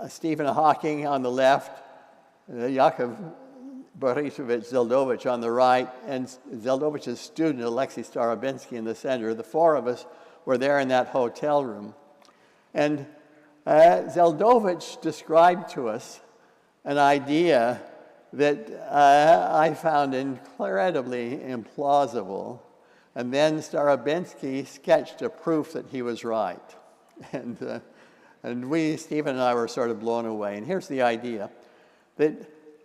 Stephen Hawking on the left, Yakov Borisovich Zeldovich on the right, and Zeldovich's student, Alexei Starobinsky, in the center. The four of us were there in that hotel room. And Zeldovich described to us an idea that I found incredibly implausible. And then Starobinsky sketched a proof that he was right. And Stephen and I were sort of blown away. And here's the idea, that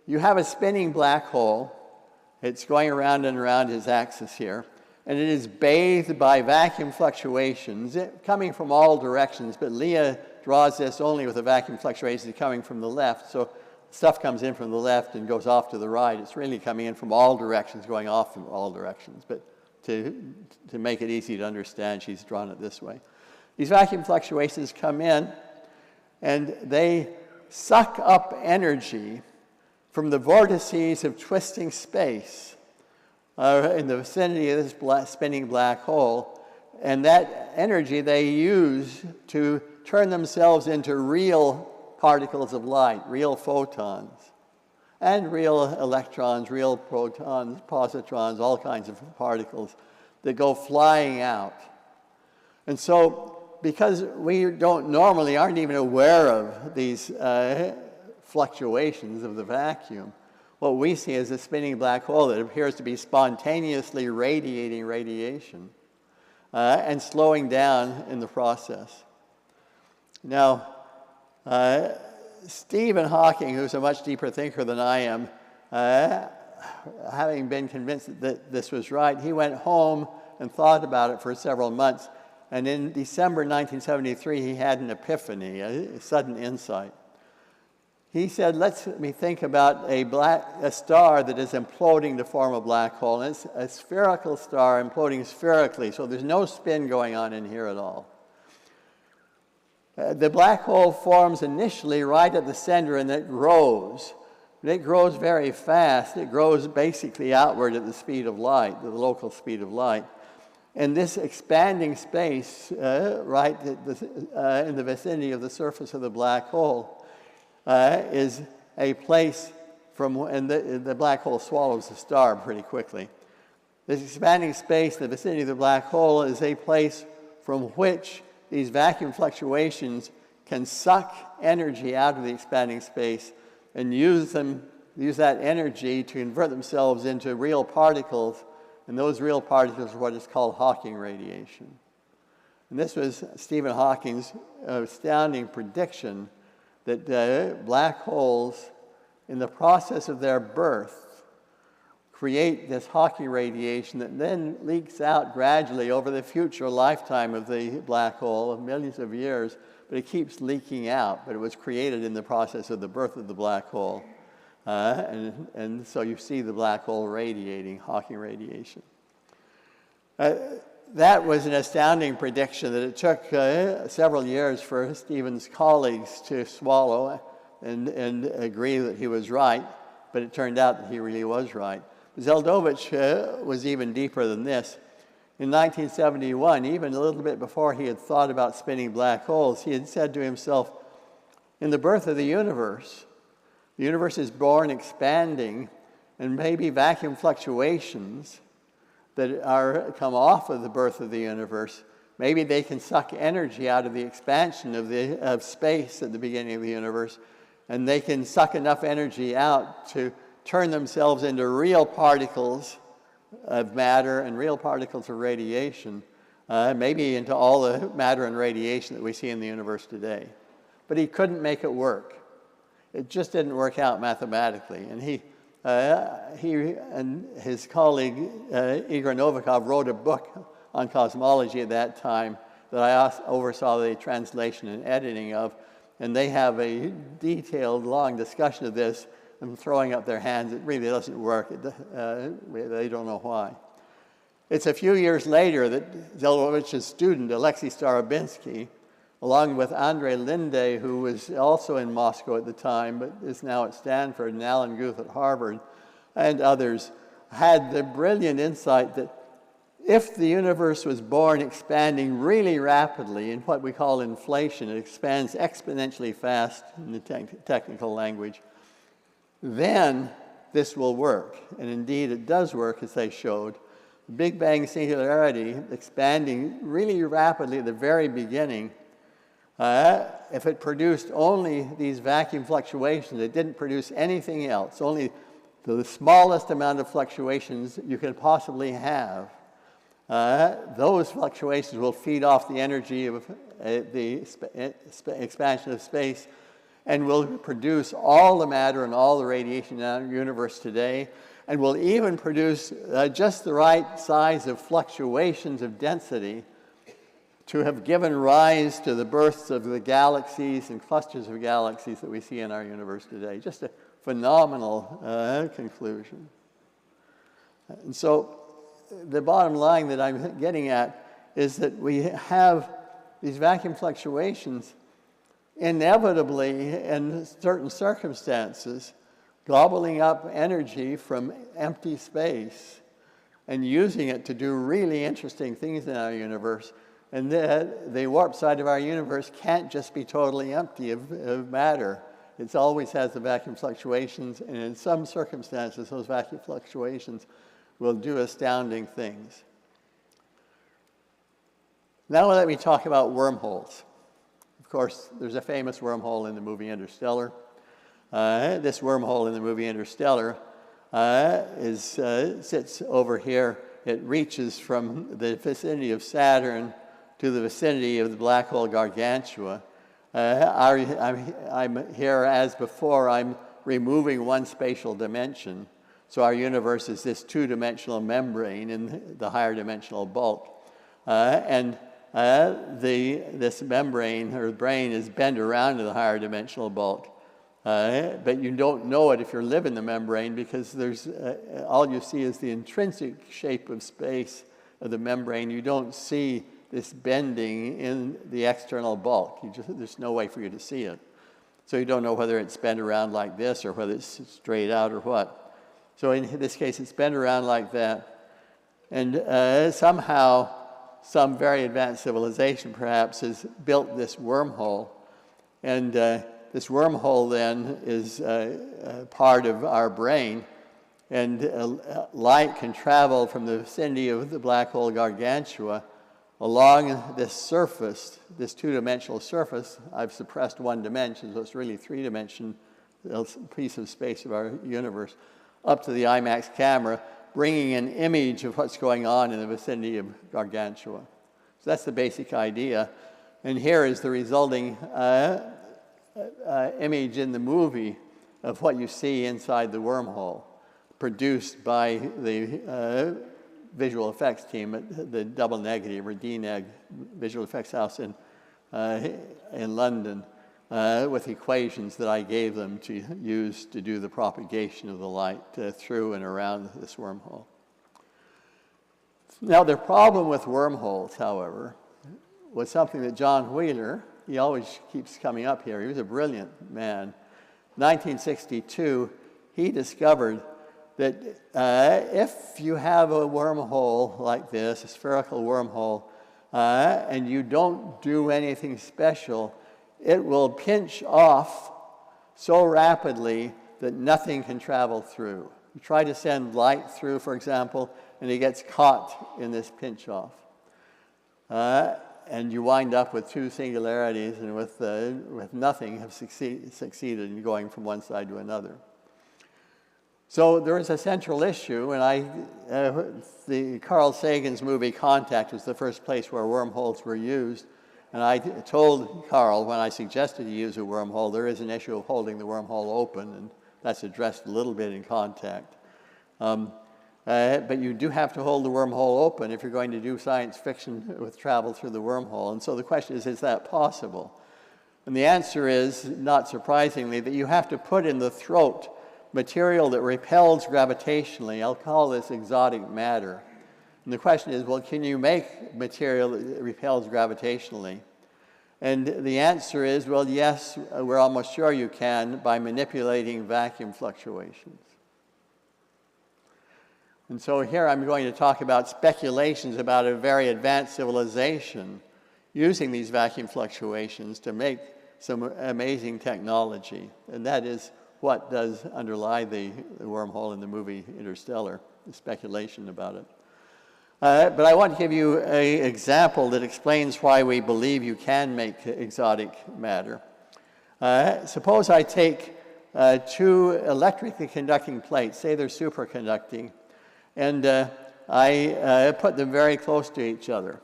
you have a spinning black hole. It's going around and around his axis here. And it is bathed by vacuum fluctuations coming from all directions. But Leah draws this only with the vacuum fluctuations coming from the left. So stuff comes in from the left and goes off to the right. It's really coming in from all directions, going off from all directions. But to make it easy to understand, she's drawn it this way. These vacuum fluctuations come in, and they suck up energy from the vortices of twisting space in the vicinity of this spinning black hole. And that energy they use to turn themselves into real particles of light, real photons, and real electrons, real protons, positrons, all kinds of particles that go flying out. And so, because we aren't even aware of these fluctuations of the vacuum, what we see is a spinning black hole that appears to be spontaneously radiating radiation and slowing down in the process. Now, Stephen Hawking, who's a much deeper thinker than I am, having been convinced that this was right, he went home and thought about it for several months. And in December 1973, he had an epiphany, a sudden insight. He said, let me think about a star that is imploding to form a black hole. And it's a spherical star imploding spherically, so there's no spin going on in here at all. The black hole forms initially right at the center, and it grows. It grows very fast. It grows basically outward at the speed of light, the local speed of light. And this expanding space, right in the vicinity of the surface of the black hole, is a place and the black hole swallows the star pretty quickly. This expanding space in the vicinity of the black hole is a place from which these vacuum fluctuations can suck energy out of the expanding space and use that energy to convert themselves into real particles, and those real particles are what is called Hawking radiation. And this was Stephen Hawking's astounding prediction that black holes, in the process of their birth, create this Hawking radiation that then leaks out gradually over the future lifetime of the black hole of millions of years, but it keeps leaking out. But it was created in the process of the birth of the black hole. And so you see the black hole radiating Hawking radiation. That was an astounding prediction that it took several years for Stephen's colleagues to swallow and agree that he was right, but it turned out that he really was right. Zeldovich was even deeper than this. In 1971, even a little bit before he had thought about spinning black holes, he had said to himself, in the birth of the universe is born expanding, and maybe vacuum fluctuations that come off of the birth of the universe, maybe they can suck energy out of the expansion of space at the beginning of the universe, and they can suck enough energy out to turn themselves into real particles of matter and real particles of radiation, maybe into all the matter and radiation that we see in the universe today. But he couldn't make it work. It just didn't work out mathematically. And he and his colleague Igor Novikov wrote a book on cosmology at that time that I oversaw the translation and editing of, and they have a detailed, long discussion of this and throwing up their hands. It really doesn't work. They don't know why. It's a few years later that Zeldovich's student, Alexei Starobinsky, along with Andrei Linde, who was also in Moscow at the time, but is now at Stanford, and Alan Guth at Harvard, and others, had the brilliant insight that if the universe was born expanding really rapidly in what we call inflation, it expands exponentially fast in the technical language, then this will work. And indeed, it does work, as they showed. The Big Bang singularity expanding really rapidly at the very beginning if it produced only these vacuum fluctuations, it didn't produce anything else, only the smallest amount of fluctuations you could possibly have, those fluctuations will feed off the energy of the expansion of space and will produce all the matter and all the radiation in our universe today, and will even produce just the right size of fluctuations of density to have given rise to the births of the galaxies and clusters of galaxies that we see in our universe today. Just a phenomenal conclusion. And so the bottom line that I'm getting at is that we have these vacuum fluctuations inevitably, in certain circumstances, gobbling up energy from empty space and using it to do really interesting things in our universe. And the warp side of our universe can't just be totally empty of matter. It always has the vacuum fluctuations, and in some circumstances, those vacuum fluctuations will do astounding things. Now let me talk about wormholes. Of course, there's a famous wormhole in the movie Interstellar. This wormhole in the movie Interstellar sits over here. It reaches from the vicinity of Saturn to the vicinity of the black hole Gargantua. I'm here as before. I'm removing one spatial dimension. So our universe is this two-dimensional membrane in the higher dimensional bulk. This membrane or brain is bent around to the higher dimensional bulk. But you don't know it if you live in the membrane, because all you see is the intrinsic shape of space of the membrane. You don't see this bending in the external bulk. There's no way for you to see it. So you don't know whether it's bent around like this or whether it's straight out or what. So in this case, it's bent around like that. And somehow, some very advanced civilization perhaps has built this wormhole. And this wormhole then is part of our brain. And light can travel from the vicinity of the black hole Gargantua along this surface, this two-dimensional surface. I've suppressed one dimension, so it's really three-dimension piece of space of our universe, up to the IMAX camera, bringing an image of what's going on in the vicinity of Gargantua. So that's the basic idea. And here is the resulting image in the movie of what you see inside the wormhole, produced by the visual effects team at the Double Negative, or DNEG, visual effects house in London, with equations that I gave them to use to do the propagation of the light through and around this wormhole. Now, the problem with wormholes, however, was something that John Wheeler, he always keeps coming up here, he was a brilliant man. 1962, he discovered that if you have a wormhole like this, a spherical wormhole, and you don't do anything special, it will pinch off so rapidly that nothing can travel through. You try to send light through, for example, and it gets caught in this pinch off. And you wind up with two singularities, and with nothing have succeeded in going from one side to another. So there is a central issue, and Carl Sagan's movie Contact was the first place where wormholes were used. And I told Carl, when I suggested he use a wormhole, there is an issue of holding the wormhole open, and that's addressed a little bit in Contact. But you do have to hold the wormhole open if you're going to do science fiction with travel through the wormhole. And so the question is that possible? And the answer is, not surprisingly, that you have to put in the throat material that repels gravitationally. I'll call this exotic matter. And the question is, well, can you make material that repels gravitationally? And the answer is, well, yes, we're almost sure you can by manipulating vacuum fluctuations. And so here I'm going to talk about speculations about a very advanced civilization using these vacuum fluctuations to make some amazing technology. And that is what does underlie the wormhole in the movie Interstellar, the speculation about it. But I want to give you an example that explains why we believe you can make exotic matter. Suppose I take two electrically conducting plates, say they're superconducting, and I put them very close to each other.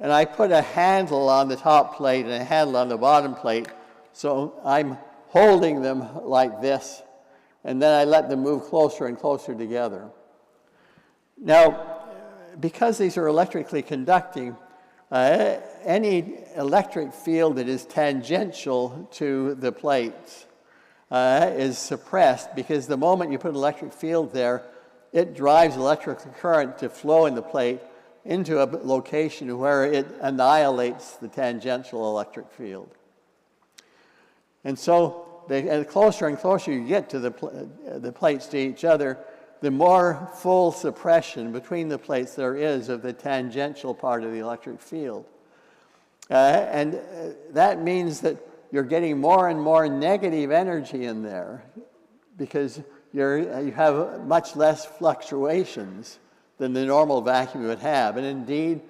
And I put a handle on the top plate and a handle on the bottom plate, so I'm holding them like this, and then I let them move closer and closer together. Now, because these are electrically conducting, any electric field that is tangential to the plates is suppressed, because the moment you put an electric field there, it drives electrical current to flow in the plate into a location where it annihilates the tangential electric field. And so the closer and closer you get to the plates to each other, the more full suppression between the plates there is of the tangential part of the electric field. And that means that you're getting more and more negative energy in there, because you have much less fluctuations than the normal vacuum would have. And indeed,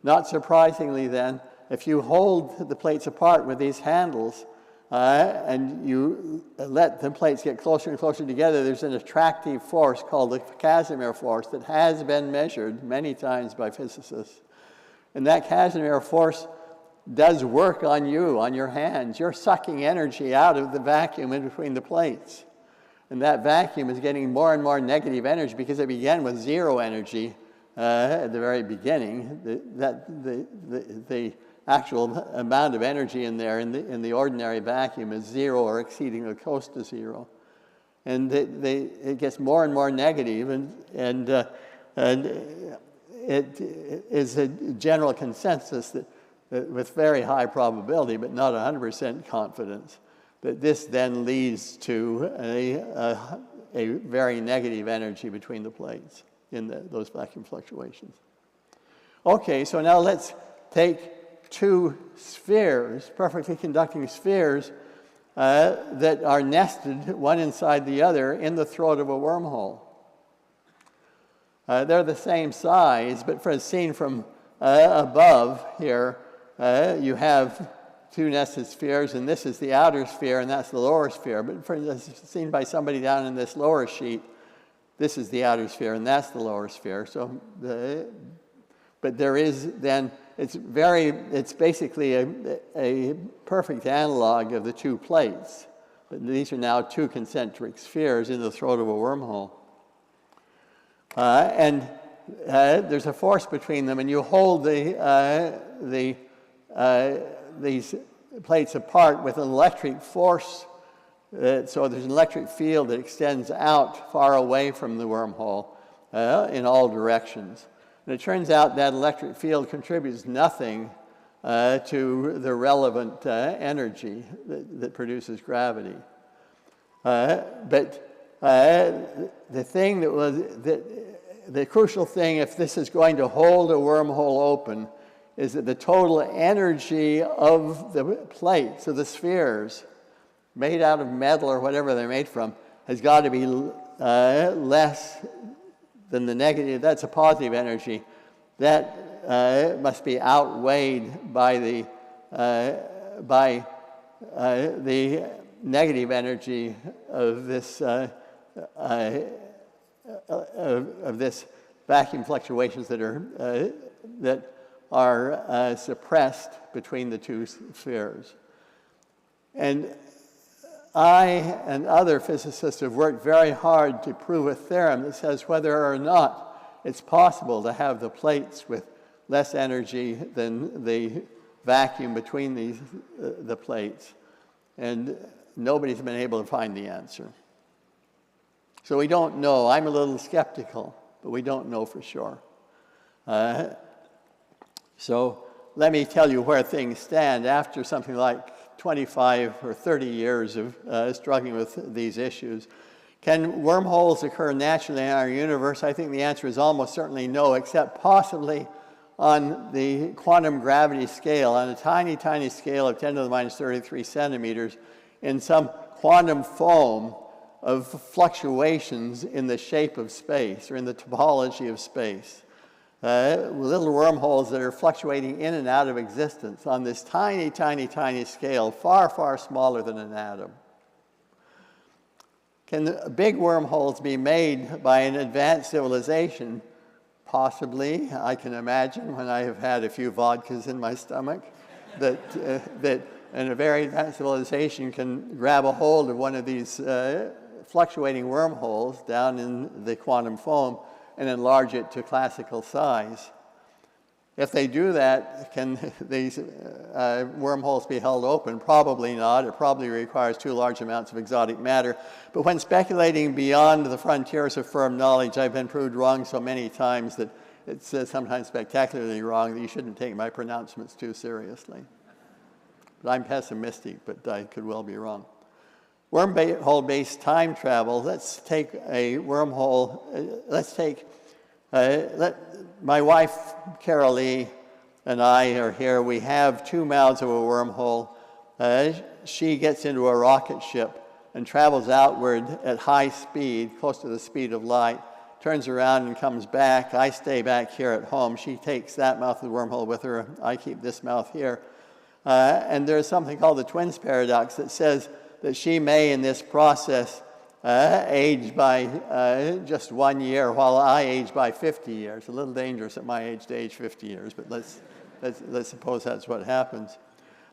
not surprisingly then, if you hold the plates apart with these handles and you let the plates get closer and closer together, there's an attractive force called the Casimir force that has been measured many times by physicists. And that Casimir force does work on you, on your hands. You're sucking energy out of the vacuum in between the plates. And that vacuum is getting more and more negative energy because it began with zero energy at the very beginning. The actual amount of energy in there in the ordinary vacuum is zero or exceedingly close to zero. And it gets more and more negative, and it is a general consensus that with very high probability, but not 100% confidence, that this then leads to a very negative energy between the plates in those vacuum fluctuations. Okay, so now let's take two spheres, perfectly conducting spheres, that are nested one inside the other in the throat of a wormhole. They're the same size, but for seen from above here, you have two nested spheres, and this is the outer sphere, and that's the lower sphere. But seen by somebody down in this lower sheet, this is the outer sphere, and that's the lower sphere. So, but there is then, it's basically a perfect analog of the two plates. But these are now two concentric spheres in the throat of a wormhole. And there's a force between them, and you hold these plates apart with an electric force. So there's an electric field that extends out far away from the wormhole in all directions. And it turns out that electric field contributes nothing to the relevant energy that produces gravity. But the thing the crucial thing, if this is going to hold a wormhole open, is that the total energy of the plates, of the spheres, made out of metal or whatever they're made from, has got to be less than the negative. That's a positive energy. That must be outweighed by the negative energy of this vacuum fluctuations that are suppressed between the two spheres. And I and other physicists have worked very hard to prove a theorem that says whether or not it's possible to have the plates with less energy than the vacuum between the plates. And nobody's been able to find the answer. So we don't know. I'm a little skeptical, but we don't know for sure. So let me tell you where things stand after something like 25 or 30 years of struggling with these issues. Can wormholes occur naturally in our universe? I think the answer is almost certainly no, except possibly on the quantum gravity scale, on a tiny, tiny scale of 10 to the minus 33 centimeters, in some quantum foam of fluctuations in the shape of space or in the topology of space. little wormholes that are fluctuating in and out of existence on this tiny, tiny, tiny scale, far, far smaller than an atom. Can big wormholes be made by an advanced civilization? Possibly. I can imagine when I have had a few vodkas in my stomach that a very advanced civilization can grab a hold of one of these fluctuating wormholes down in the quantum foam and enlarge it to classical size. If they do that, can these wormholes be held open? Probably not. It probably requires too large amounts of exotic matter. But when speculating beyond the frontiers of firm knowledge, I've been proved wrong so many times that it's sometimes spectacularly wrong that you shouldn't take my pronouncements too seriously. But I'm pessimistic, but I could well be wrong. Wormhole-based time travel, let's take a wormhole, my wife, Carol Lee, and I are here. We have two mouths of a wormhole. She gets into a rocket ship and travels outward at high speed, close to the speed of light, turns around and comes back. I stay back here at home. She takes that mouth of the wormhole with her. I keep this mouth here. And there's something called the twins paradox that says that she may, in this process, age by just 1 year, while I age by 50 years. A little dangerous at my age to age 50 years, but let's suppose that's what happens.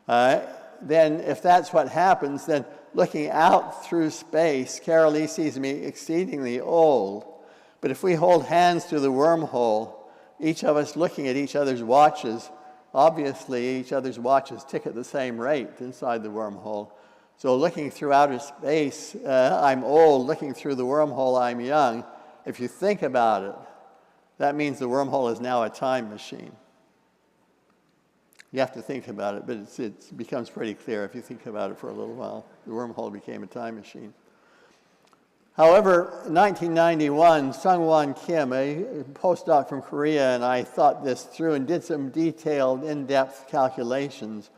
Then, if that's what happens, then looking out through space, Carol Lee sees me exceedingly old. But if we hold hands through the wormhole, each of us looking at each other's watches, obviously each other's watches tick at the same rate inside the wormhole. So looking through outer space, I'm old. Looking through the wormhole, I'm young. If you think about it, that means the wormhole is now a time machine. You have to think about it, but it becomes pretty clear if you think about it for a little while. The wormhole became a time machine. However, in 1991, Sung-Won Kim, a postdoc from Korea, and I thought this through and did some detailed, in-depth calculations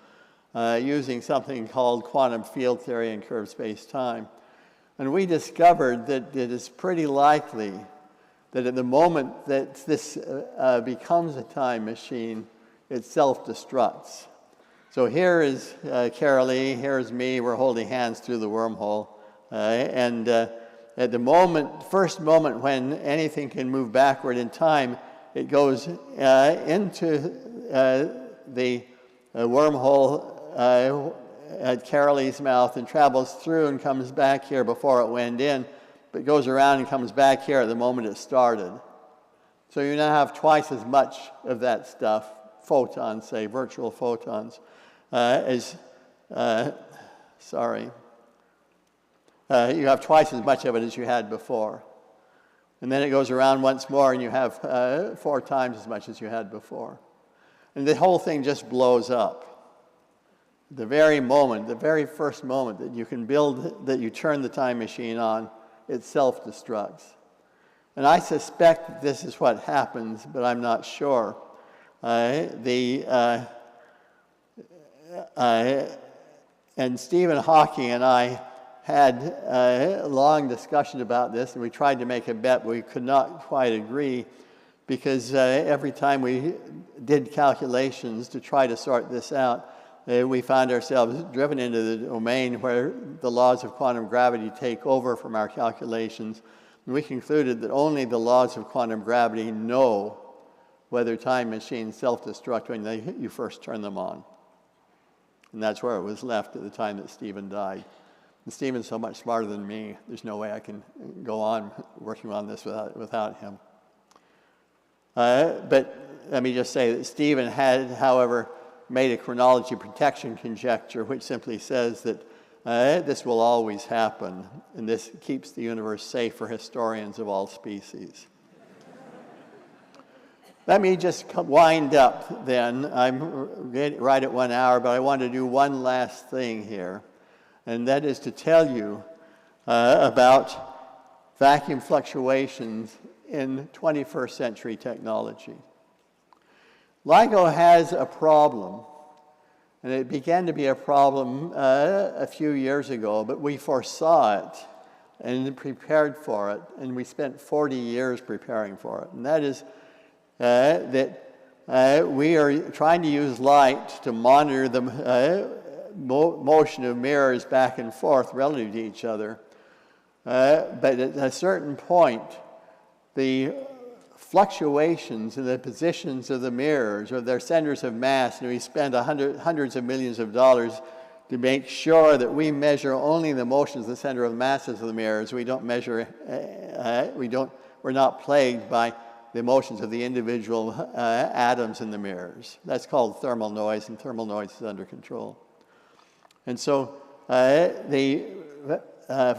using something called quantum field theory and curved space-time. And we discovered that it is pretty likely that at the moment that this becomes a time machine, it self-destructs. So here is Carol Lee, here's me, we're holding hands through the wormhole. At the moment, first moment when anything can move backward in time, it goes into the wormhole at Carol Lee's mouth and travels through and comes back here before it went in, but goes around and comes back here at the moment it started. So you now have twice as much of that stuff, photons, say, virtual photons, you have twice as much of it as you had before. And then it goes around once more and you have 4 times as much as you had before. And the whole thing just blows up. The very moment, the very first moment that you can build, that you turn the time machine on, it self-destructs. And I suspect this is what happens, but I'm not sure. And Stephen Hawking and I had a long discussion about this, and we tried to make a bet, but we could not quite agree, because every time we did calculations to try to sort this out, we found ourselves driven into the domain where the laws of quantum gravity take over from our calculations. And we concluded that only the laws of quantum gravity know whether time machines self-destruct when you first turn them on. And that's where it was left at the time that Stephen died. And Stephen's so much smarter than me, there's no way I can go on working on this without him. But let me just say that Stephen had, however, made a chronology protection conjecture, which simply says that this will always happen, and this keeps the universe safe for historians of all species. Let me just wind up then. I'm right at 1 hour, but I want to do one last thing here, and that is to tell you about vacuum fluctuations in 21st century technology. LIGO has a problem, and it began to be a problem a few years ago, but we foresaw it and prepared for it, and we spent 40 years preparing for it. And that is, that we are trying to use light to monitor the motion of mirrors back and forth relative to each other. But at a certain point, the fluctuations in the positions of the mirrors or their centers of mass, and we spend hundreds of millions of dollars to make sure that we measure only the motions of the center of masses of the mirrors. We don't measure, we're not plagued by the motions of the individual atoms in the mirrors. That's called thermal noise, and thermal noise is under control. And so the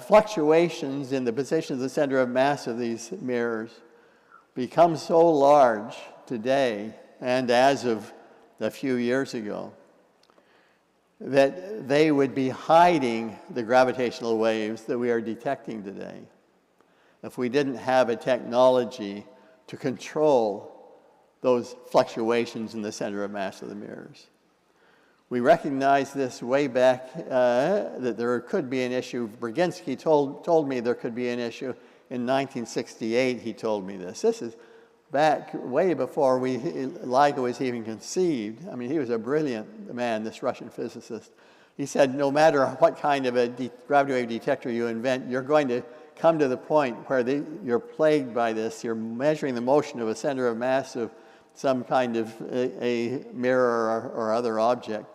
fluctuations in the position of the center of mass of these mirrors become so large today, and as of a few years ago, that they would be hiding the gravitational waves that we are detecting today if we didn't have a technology to control those fluctuations in the center of mass of the mirrors. We recognized this way back that there could be an issue. Brzezinski told me there could be an issue. In 1968, he told me this. This is back way before LIGO was even conceived. I mean, he was a brilliant man, this Russian physicist. He said, no matter what kind of a gravity wave detector you invent, you're going to come to the point where you're plagued by this. You're measuring the motion of a center of mass of some kind of a mirror or other object.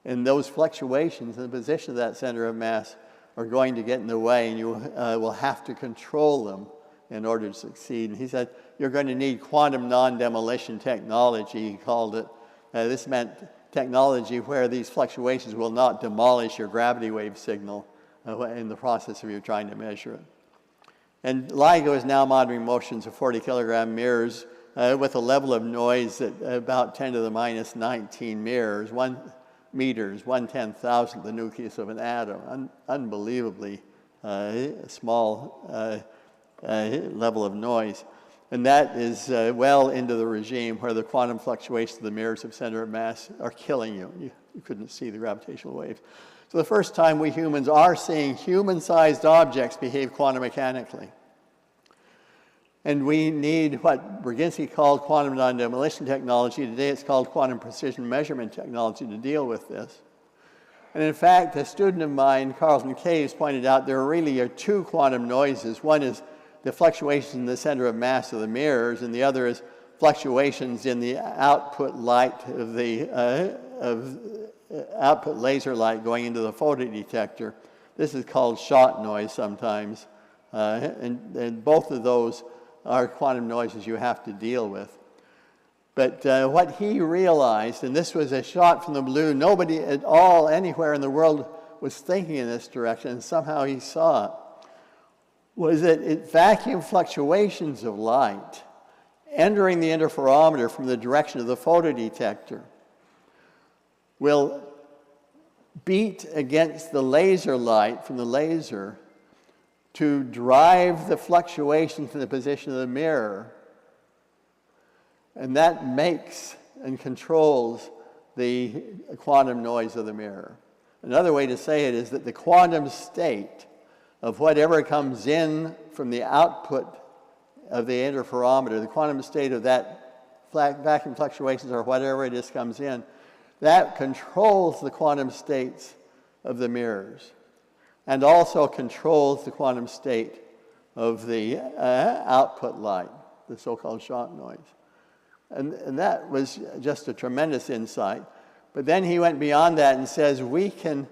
And those fluctuations in the position of that center of mass are going to get in the way, and you will have to control them in order to succeed. And he said, you're going to need quantum non-demolition technology, he called it. This meant technology where these fluctuations will not demolish your gravity wave signal in the process of you trying to measure it. And LIGO is now monitoring motions of 40-kilogram mirrors with a level of noise at about 10 to the minus 19 mirrors, 1/10,000th the nucleus of an atom. Unbelievably small level of noise. And that is well into the regime where the quantum fluctuations of the mirrors of center of mass are killing you. You couldn't see the gravitational waves. So the first time we humans are seeing human-sized objects behave quantum mechanically. And we need what Brzezinski called quantum non-demolition technology. Today it's called quantum precision measurement technology to deal with this. And in fact, a student of mine, Carlton Caves, pointed out there really are two quantum noises. One is the fluctuations in the center of mass of the mirrors, and the other is fluctuations in the output light of the output laser light going into the photodetector. This is called shot noise sometimes, and both of those are quantum noises you have to deal with. But what he realized, and this was a shot from the blue, nobody at all anywhere in the world was thinking in this direction, and somehow he saw it, was that vacuum fluctuations of light entering the interferometer from the direction of the photodetector will beat against the laser light from the laser to drive the fluctuations in the position of the mirror. And that makes and controls the quantum noise of the mirror. Another way to say it is that the quantum state of whatever comes in from the output of the interferometer, the quantum state of that vacuum fluctuations or whatever it is comes in, that controls the quantum states of the mirrors and also controls the quantum state of the output light, the so-called shot noise. And that was just a tremendous insight. But then he went beyond that and says we can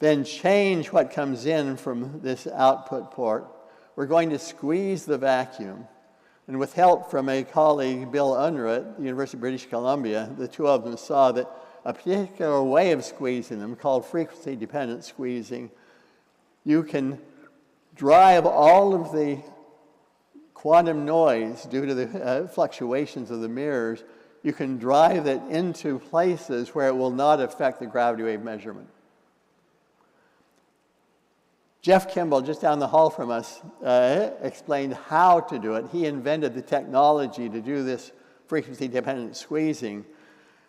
then change what comes in from this output port. We're going to squeeze the vacuum. And with help from a colleague, Bill Unruh at the University of British Columbia, the two of them saw that a particular way of squeezing them, called frequency-dependent squeezing, you can drive all of the quantum noise due to the fluctuations of the mirrors, you can drive it into places where it will not affect the gravity wave measurement. Jeff Kimball, just down the hall from us, explained how to do it. He invented the technology to do this frequency-dependent squeezing.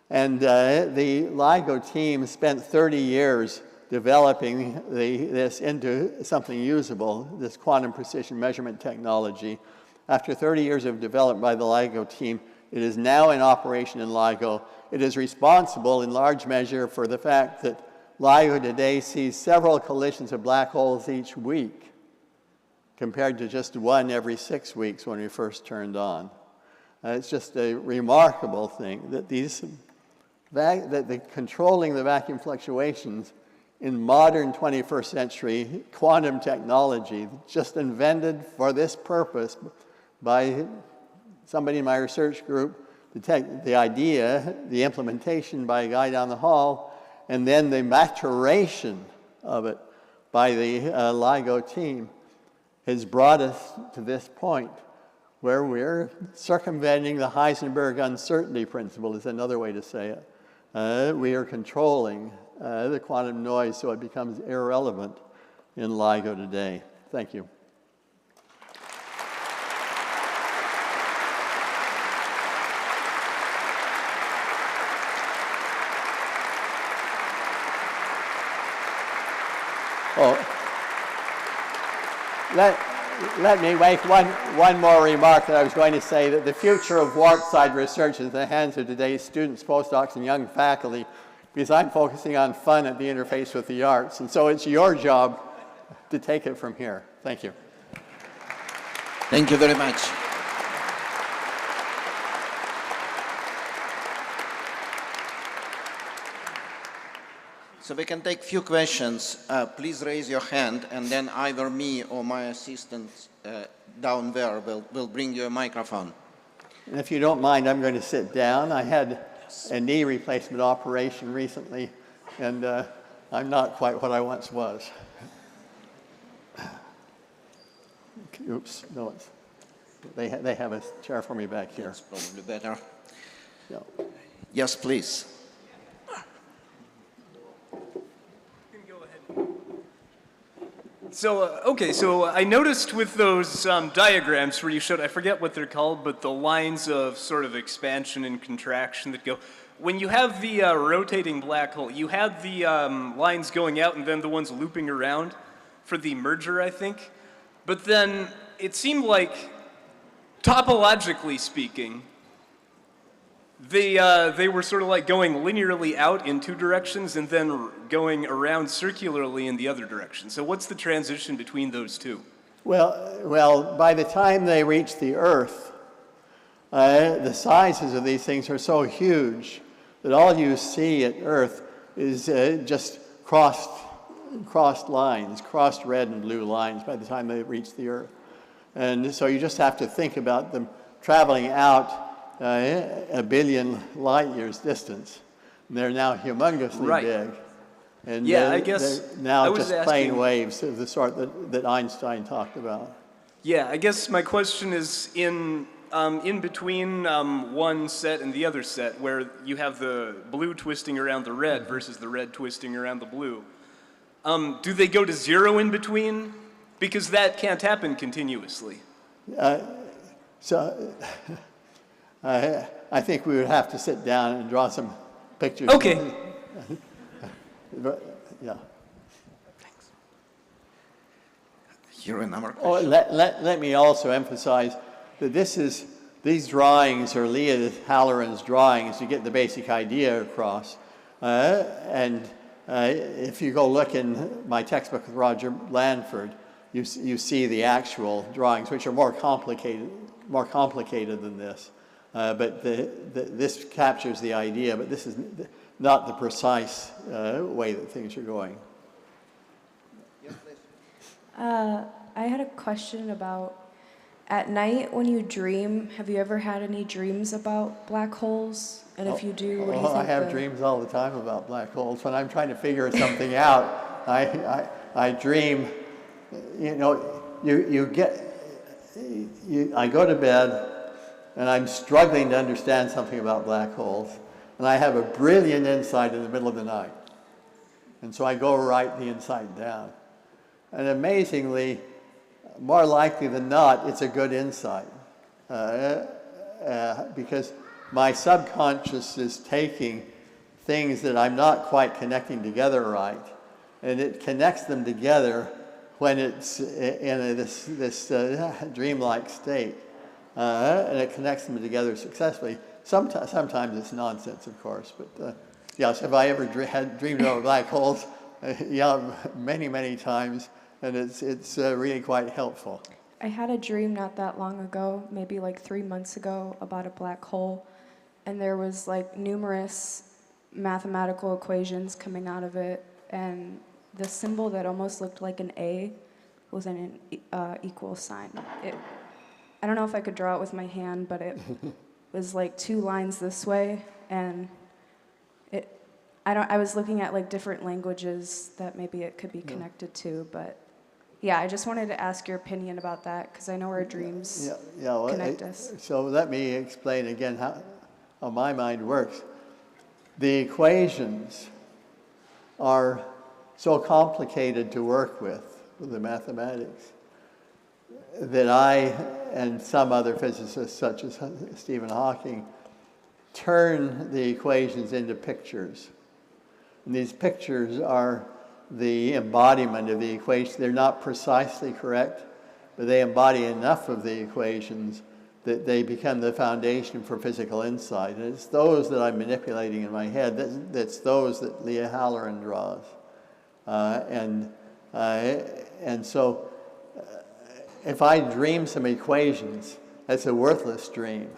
And the LIGO team spent 30 years developing this into something usable, this quantum precision measurement technology. After 30 years of development by the LIGO team, It is now in operation in LIGO. It is responsible in large measure for the fact that LIGO today sees several collisions of black holes each week, compared to just one every 6 weeks when we first turned on. It's just a remarkable thing that controlling the vacuum fluctuations in modern 21st century quantum technology, just invented for this purpose by somebody in my research group, the idea, the implementation by a guy down the hall, and then the maturation of it by the LIGO team has brought us to this point where we're circumventing the Heisenberg uncertainty principle, is another way to say it. We are controlling the quantum noise so it becomes irrelevant in LIGO today. Thank you. Oh, let me make one more remark that I was going to say, that the future of warp-side research is in the hands of today's students, postdocs, and young faculty, because I'm focusing on fun at the interface with the arts. And so it's your job to take it from here. Thank you.
Thank you very much. So we can take few questions. Please raise your hand, and then either me or my assistant down there will bring you a microphone.
And if you don't mind, I'm going to sit down. I had a knee replacement operation recently, and I'm not quite what I once was. Oops, no, they have a chair for me back here.
That's probably better.
Yeah.
Yes, please.
So, okay, so I noticed with those diagrams where you showed, I forget what they're called, but the lines of sort of expansion and contraction that go, when you have the rotating black hole, you had the lines going out and then the ones looping around for the merger, I think. But then it seemed like, topologically speaking, they were sort of like going linearly out in two directions and then going around circularly in the other direction. So what's the transition between those two?
Well, by the time they reach the Earth, the sizes of these things are so huge that all you see at Earth is just crossed lines, crossed red and blue lines by the time they reach the Earth. And so you just have to think about them traveling out a billion light years distance. And they're now humongously big. And
yeah, I guess
they're now just plane waves of the sort that Einstein talked about.
Yeah, I guess my question is in between one set and the other set, where you have the blue twisting around the red versus the red twisting around the blue. Do they go to zero in between? Because that can't happen continuously.
I think we would have to sit down and draw some pictures.
Okay.
Yeah.
Thanks. Here another question.
Oh, let me also emphasize that these drawings are Leah Halloran's drawings to get the basic idea across. And if you go look in my textbook with Roger Lanford, you see the actual drawings, which are more complicated than this. But this captures the idea, but this is not the precise way that things are going.
Yes, please.
I had a question about, at night when you dream, have you ever had any dreams about black holes? And if you do, what do you think?
I have dreams all the time about black holes. When I'm trying to figure something out, I dream, I go to bed, and I'm struggling to understand something about black holes. And I have a brilliant insight in the middle of the night. And so I go write the insight down. And amazingly, more likely than not, it's a good insight. Because my subconscious is taking things that I'm not quite connecting together right. And it connects them together when it's in this dreamlike state. and it connects them together successfully. Sometimes it's nonsense, of course, but yes, have I ever dreamed about black holes? Yeah, many, many times, and it's really quite helpful.
I had a dream not that long ago, maybe like 3 months ago, about a black hole, and there was like numerous mathematical equations coming out of it, and the symbol that almost looked like an A was an equal sign. I don't know if I could draw it with my hand, but it was like 2 lines this way, and I was looking at like different languages that maybe it could be connected to, but yeah, I just wanted to ask your opinion about that, because I know our dreams connect us.
So let me explain again how my mind works. The equations are so complicated to work with the mathematics, that I and some other physicists, such as Stephen Hawking, turn the equations into pictures. And these pictures are the embodiment of the equation. They're not precisely correct, but they embody enough of the equations that they become the foundation for physical insight. And it's those that I'm manipulating in my head. That's those that Leah Halloran draws. And so if I dream some equations, that's a worthless dream.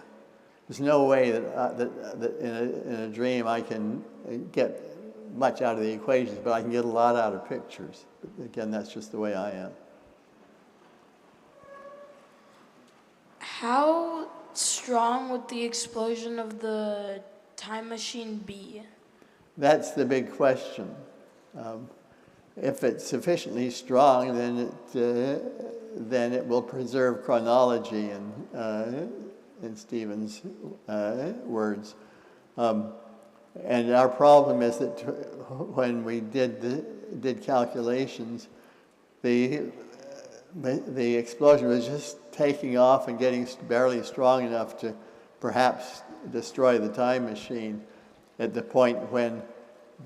There's no way that in a dream I can get much out of the equations, but I can get a lot out of pictures. But again, that's just the way I am.
How strong would the explosion of the time machine be?
That's the big question. If it's sufficiently strong, then it will preserve chronology in Stephen's words. And our problem is that when we did calculations, the explosion was just taking off and getting barely strong enough to perhaps destroy the time machine at the point when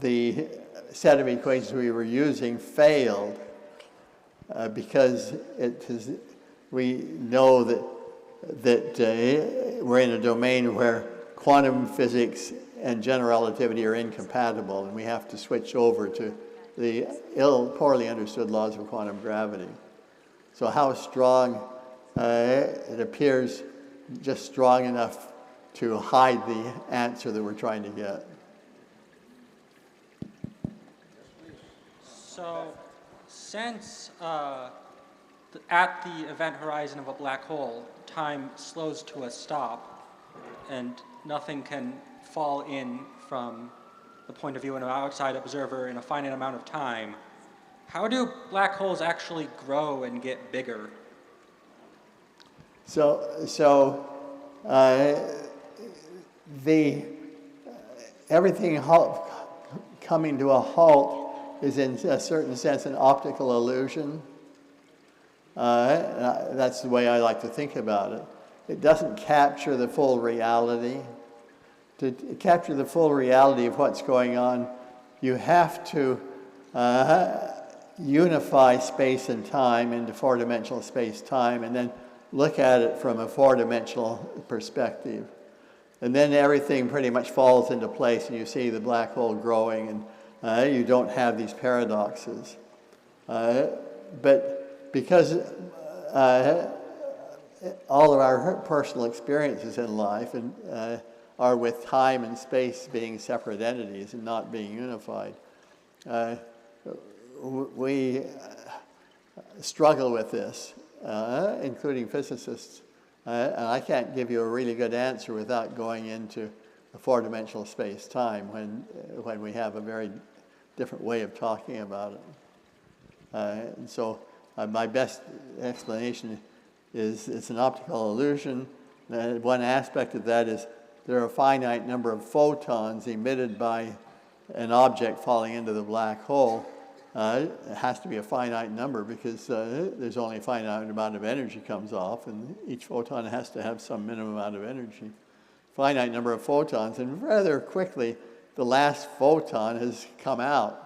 the set of equations we were using failed, because we know that we're in a domain where quantum physics and general relativity are incompatible, and we have to switch over to the poorly understood laws of quantum gravity. So how strong? It appears just strong enough to hide the answer that we're trying to get.
So, since at the event horizon of a black hole, time slows to a stop, and nothing can fall in from the point of view of an outside observer in a finite amount of time, how do black holes actually grow and get bigger?
Everything coming to a halt is in a certain sense an optical illusion. That's the way I like to think about it. It doesn't capture the full reality. To capture the full reality of what's going on, you have to unify space and time into four-dimensional space-time, and then look at it from a four-dimensional perspective. And then everything pretty much falls into place, and you see the black hole growing, and you don't have these paradoxes. But because all of our personal experiences in life are with time and space being separate entities and not being unified, we struggle with this, including physicists. And I can't give you a really good answer without going into a four-dimensional space-time when we have a very different way of talking about it. And so my best explanation is it's an optical illusion. One aspect of that is there are a finite number of photons emitted by an object falling into the black hole. It has to be a finite number because there's only a finite amount of energy comes off, and each photon has to have some minimum amount of energy. Finite number of photons, and rather quickly, the last photon has come out.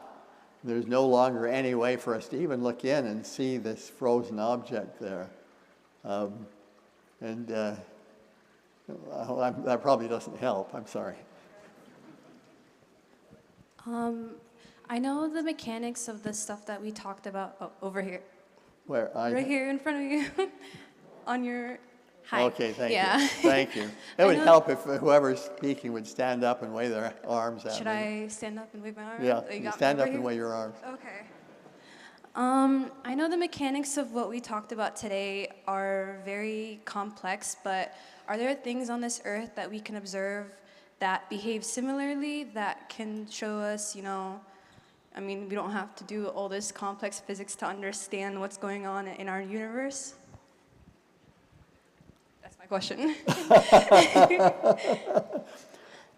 There's no longer any way for us to even look in and see this frozen object there. And that probably doesn't help. I'm sorry.
I know the mechanics of the stuff that we talked about over here.
Where?
Right here in front of you. On your... Hi.
Okay, thank
yeah.
you. Thank you. It would help if whoever's speaking would stand up and wave their arms at me.
Should I stand up and wave my arms?
Yeah,
You got
stand
me
up
over
and
here?
wave your arms.
Okay. I know the mechanics of what we talked about today are very complex, but are there things on this earth that we can observe that behave similarly, that can show us, you know, I mean, we don't have to do all this complex physics to understand what's going on in our universe? That's my question.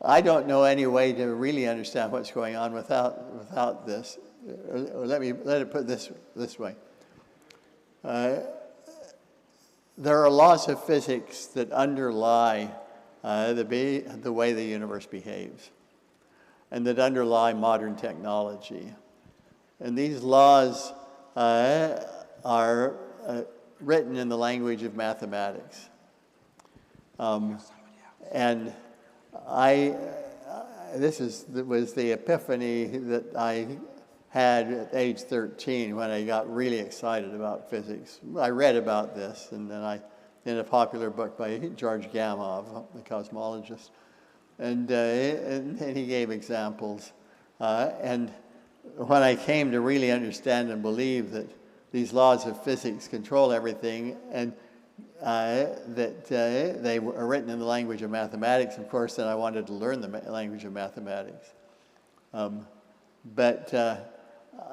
I don't know any way to really understand what's going on without this. Or let it put this way. There are laws of physics that underlie the way the universe behaves, and that underlie modern technology. And these laws are written in the language of mathematics. And this was the epiphany that I had at age 13 when I got really excited about physics. I read about this, and then in a popular book by George Gamow, the cosmologist, and he gave examples. And when I came to really understand and believe that these laws of physics control everything, and that they were written in the language of mathematics, of course, then I wanted to learn the language of mathematics.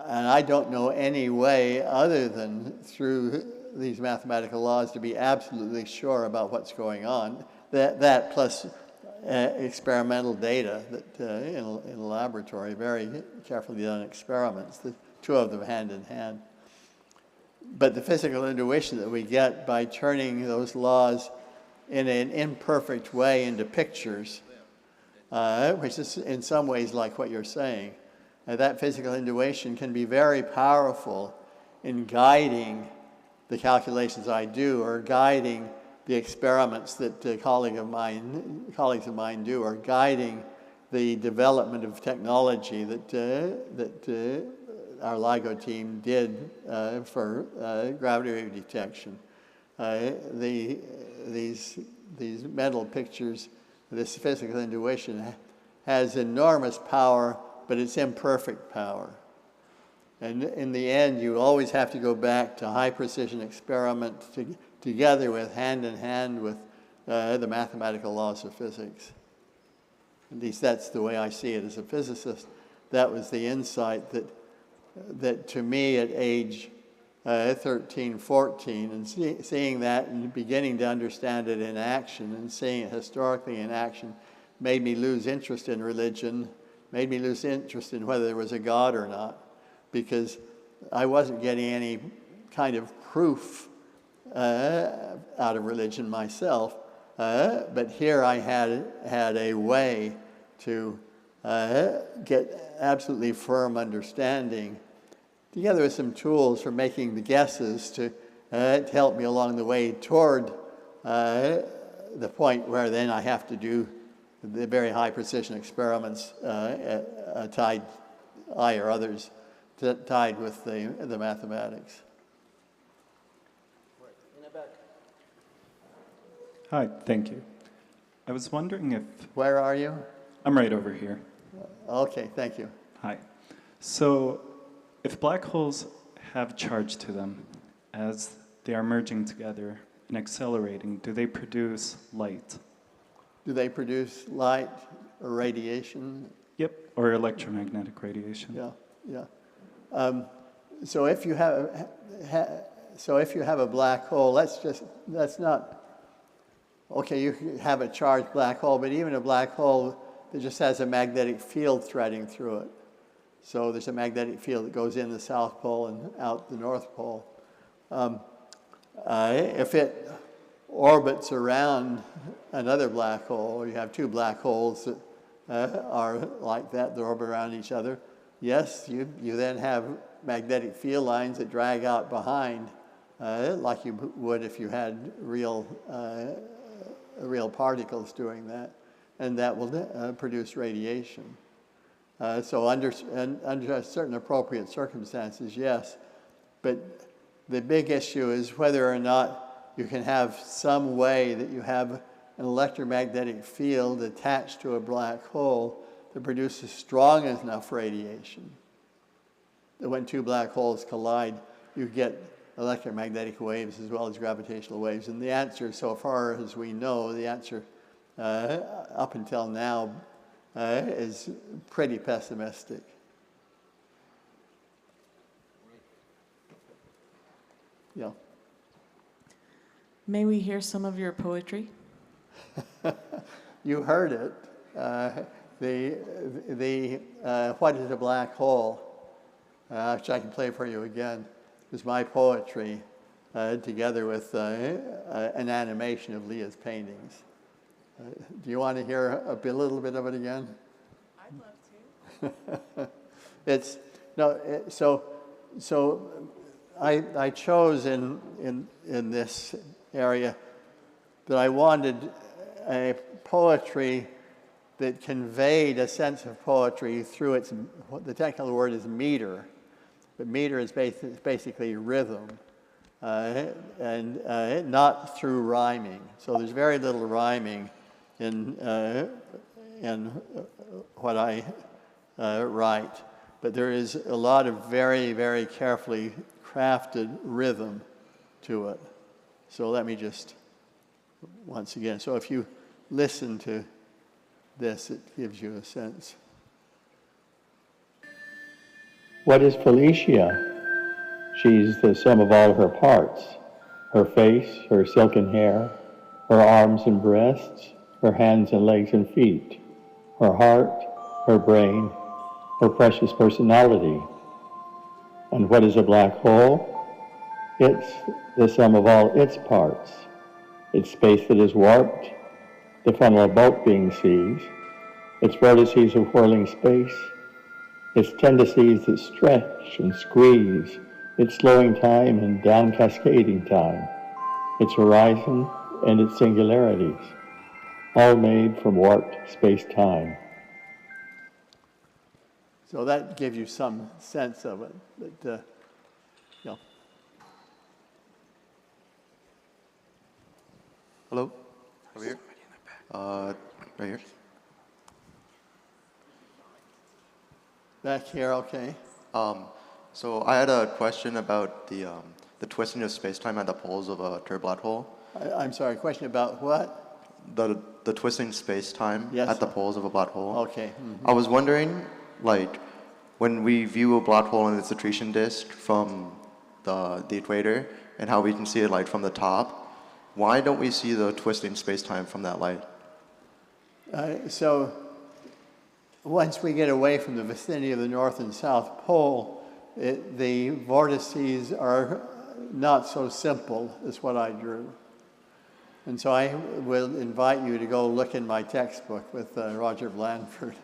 And I don't know any way other than through these mathematical laws to be absolutely sure about what's going on. That plus experimental data that in a laboratory, very carefully done experiments, the two of them hand in hand. But the physical intuition that we get by turning those laws in an imperfect way into pictures, which is in some ways like what you're saying, that physical intuition can be very powerful in guiding the calculations I do, or guiding the experiments that colleagues of mine do, or guiding the development of technology that our LIGO team did for gravity wave detection. These mental pictures, this physical intuition has enormous power, but it's imperfect power. And in the end, you always have to go back to high precision experiments together with, hand in hand with the mathematical laws of physics. At least that's the way I see it as a physicist. That was the insight that to me at age 13, 14, and seeing that and beginning to understand it in action and seeing it historically in action made me lose interest in religion, made me lose interest in whether there was a God or not, because I wasn't getting any kind of proof out of religion myself. But here I had a way to get absolutely firm understanding, together with some tools for making the guesses to help me along the way toward the point where then I have to do the very high precision experiments tied, I or others, tied with the mathematics.
Hi, thank you. I was wondering if...
Where are you?
I'm right over here.
Okay, thank you.
Hi. So, if black holes have charge to them as they are merging together and accelerating, do they produce light?
Do they produce light or radiation?
Yep, or electromagnetic radiation.
Yeah. So if you have a black hole, that's not. Okay, you have a charged black hole, but even a black hole that just has a magnetic field threading through it. So there's a magnetic field that goes in the South Pole and out the North Pole. If it orbits around another black hole, or you have two black holes that are like that orbit around each other, yes, you then have magnetic field lines that drag out behind like you would if you had real particles doing that, and that will produce radiation. So under certain appropriate circumstances, yes, but the big issue is whether or not you can have some way that you have an electromagnetic field attached to a black hole that produces strong enough radiation that when two black holes collide, you get electromagnetic waves as well as gravitational waves. And the answer, so far as we know, the answer up until now is pretty pessimistic. Yeah.
May we hear some of your poetry?
You heard it. What is a black hole? Which I can play for you again. Is my poetry together with an animation of Leah's paintings. Do you want to hear a little bit of it again?
I'd love
to. I chose in this area that I wanted a poetry that conveyed a sense of poetry through its, the technical word is meter, but meter is basically rhythm, and not through rhyming. So there's very little rhyming in what I write, but there is a lot of very, very carefully crafted rhythm to it. So let me just, once again, so if you listen to this, it gives you a sense.
What is Felicia? She's the sum of all her parts. Her face, her silken hair, her arms and breasts, her hands and legs and feet, her heart, her brain, her precious personality. And what is a black hole? It's the sum of all its parts. Its space that is warped, the funnel of boat being seas, its vortices of whirling space, its tendencies that stretch and squeeze, its slowing time and down cascading time, its horizon and its singularities, all made from warped space-time.
So that gives you some sense of it. But, yeah.
Hello? Over here? Right here.
Back here, okay.
So I had a question about the twisting of space-time at the poles of a turbulent hole.
I'm sorry, question about what?
The twisting space-time at the poles of a black hole.
Okay. Mm-hmm.
I was wondering, like, when we view a black hole in its accretion disk from the equator and how we can see it like from the top, why don't we see the twisting space-time from that light?
So once we get away from the vicinity of the North and South Pole, the vortices are not so simple as what I drew. And so I will invite you to go look in my textbook with Roger Blandford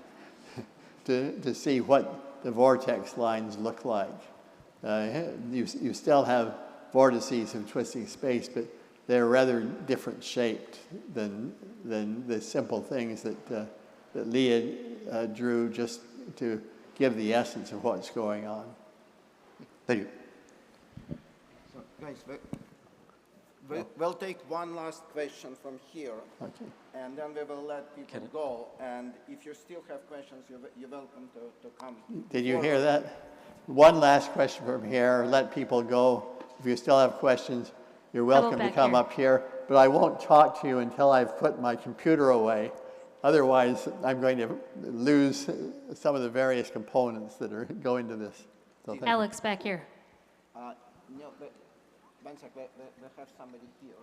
to see what the vortex lines look like. You still have vortices of twisting space, but they're rather different shaped than the simple things that Leah drew just to give the essence of what's going on.
Thank you.
So, guys, we'll take one last question from here,
okay,
and then we will let people go. And if you still have questions, you're welcome to come.
Did you hear that? One last question from here. Let people go. If you still have questions, you're welcome to come up here. But I won't talk to you until I've put my computer away. Otherwise, I'm going to lose some of the various components that are going to this. So
Alex, back here.
No, but one sec, we have somebody here.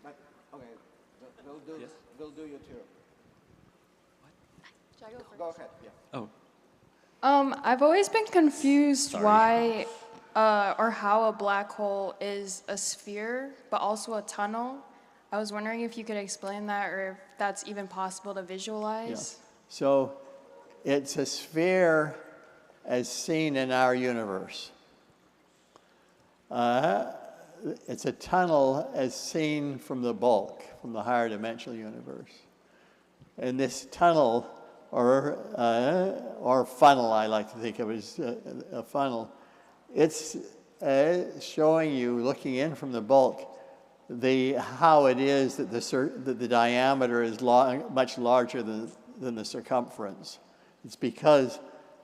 But, okay, we'll do you too.
Should I go first?
Go ahead, yeah.
Oh.
I've always been confused why or how a black hole is a sphere, but also a tunnel. I was wondering if you could explain that, or if that's even possible to visualize.
Yeah. So it's a sphere as seen in our universe. it's a tunnel as seen from the bulk, from the higher dimensional universe. And this tunnel, or funnel, I like to think of it as a funnel, it's showing you, looking in from the bulk, how it is that the diameter is much larger than the circumference. It's because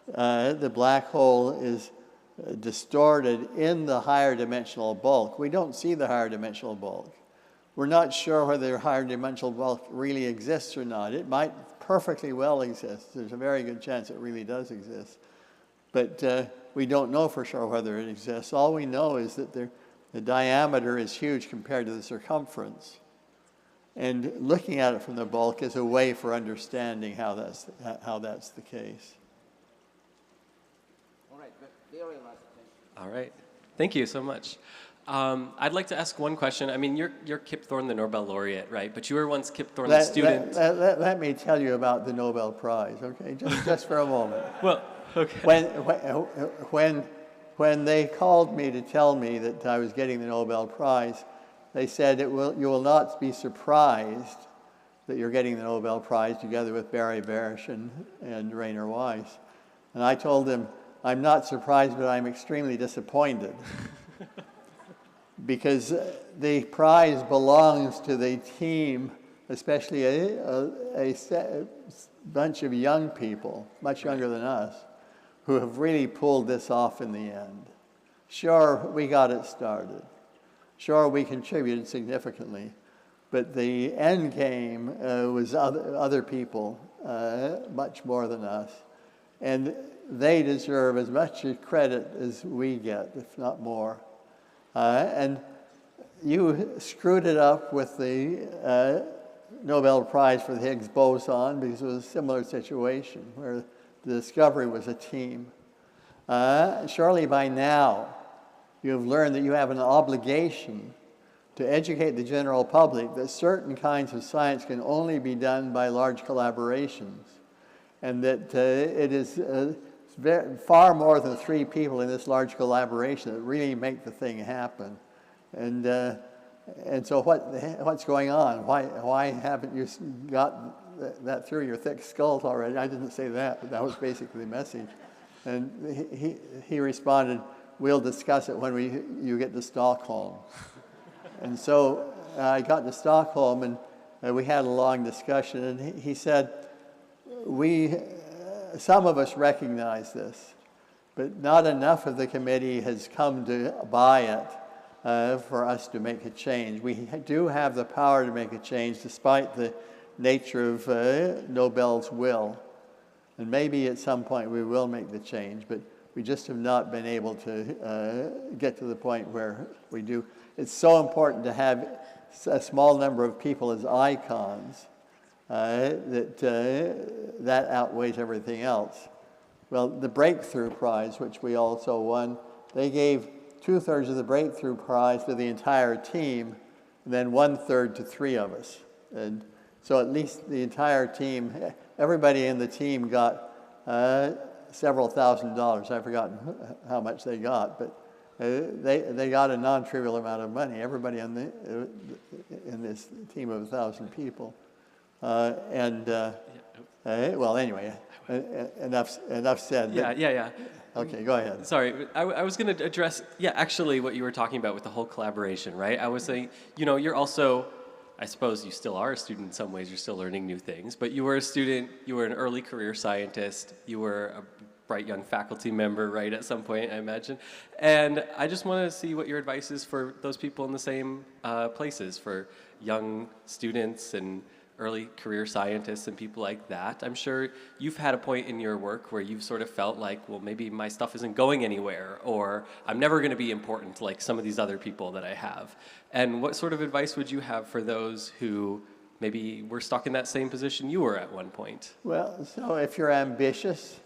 the black hole is distorted in the higher dimensional bulk. We don't see the higher dimensional bulk. We're not sure whether the higher dimensional bulk really exists or not. It might perfectly well exist. There's a very good chance it really does exist. But we don't know for sure whether it exists. All we know is that the diameter is huge compared to the circumference. And looking at it from the bulk is a way for understanding how that's the case.
All right, very last thing.
All right. Thank you so much. I'd like to ask one question. I mean, you're Kip Thorne, the Nobel laureate, right? But you were once Kip Thorne, the student.
Let me tell you about the Nobel Prize, okay? Just for a moment.
Well, okay.
When they called me to tell me that I was getting the Nobel Prize, they said you will not be surprised that you're getting the Nobel Prize together with Barry Barish and Rainer Weiss. And I told them, I'm not surprised, but I'm extremely disappointed. Because the prize belongs to the team, especially a bunch of young people, much younger than us, who have really pulled this off in the end. Sure, we got it started. Sure, we contributed significantly. But the end game was other people, much more than us. And they deserve as much credit as we get, if not more. And you screwed it up with the Nobel Prize for the Higgs boson because it was a similar situation where the discovery was a team. Surely by now you have learned that you have an obligation to educate the general public that certain kinds of science can only be done by large collaborations, and that it is far more than 3 people in this large collaboration that really make the thing happen. And so what's going on? Why haven't you got that through your thick skull already? I didn't say that, but that was basically the message. And he responded, we'll discuss it when you get to Stockholm. And so I got to Stockholm, and we had a long discussion, and he said, some of us recognize this, but not enough of the committee has come to buy it for us to make a change. We do have the power to make a change despite the nature of Nobel's will. And maybe at some point we will make the change, but we just have not been able to get to the point where we do. It's so important to have a small number of people as icons that outweighs everything else. Well, the Breakthrough Prize, which we also won, they gave 2/3 of the Breakthrough Prize to the entire team, and then 1/3 to 3 of us. And so at least the entire team, everybody in the team got several $1,000s. I've forgotten how much they got, but they got a non-trivial amount of money. Everybody in this team of 1,000 people. Well, anyway, enough said.
Yeah.
Okay, go ahead.
Sorry, I was going to address, actually what you were talking about with the whole collaboration, right? I was saying, you're also, I suppose you still are a student in some ways, you're still learning new things, but you were a student, you were an early career scientist, you were a bright young faculty member, right, at some point, I imagine. And I just want to see what your advice is for those people in the same places, for young students and early career scientists and people like that. I'm sure you've had a point in your work where you've sort of felt like, well, maybe my stuff isn't going anywhere, or I'm never going to be important like some of these other people that I have. And what sort of advice would you have for those who maybe were stuck in that same position you were at one point?
Well, so if you're ambitious,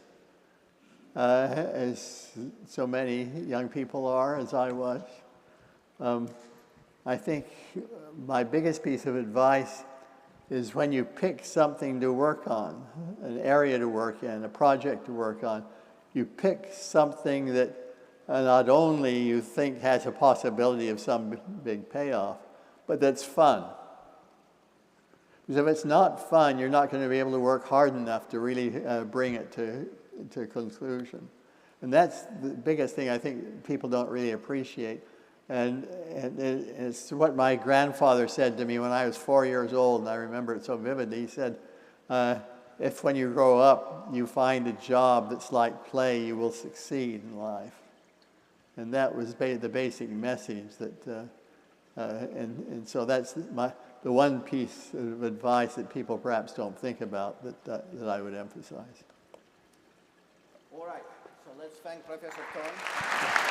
as so many young people are, as I was, I think my biggest piece of advice is when you pick something to work on, an area to work in, a project to work on, you pick something that not only you think has a possibility of some big payoff, but that's fun. Because if it's not fun, you're not going to be able to work hard enough to really bring it to conclusion. And that's the biggest thing I think people don't really appreciate. And it's what my grandfather said to me when I was 4 years old, and I remember it so vividly. He said, if when you grow up you find a job that's like play, you will succeed in life. And that was the basic message that, and so that's the one piece of advice that people perhaps don't think about that I would emphasize.
All right, so let's thank Professor Thorne.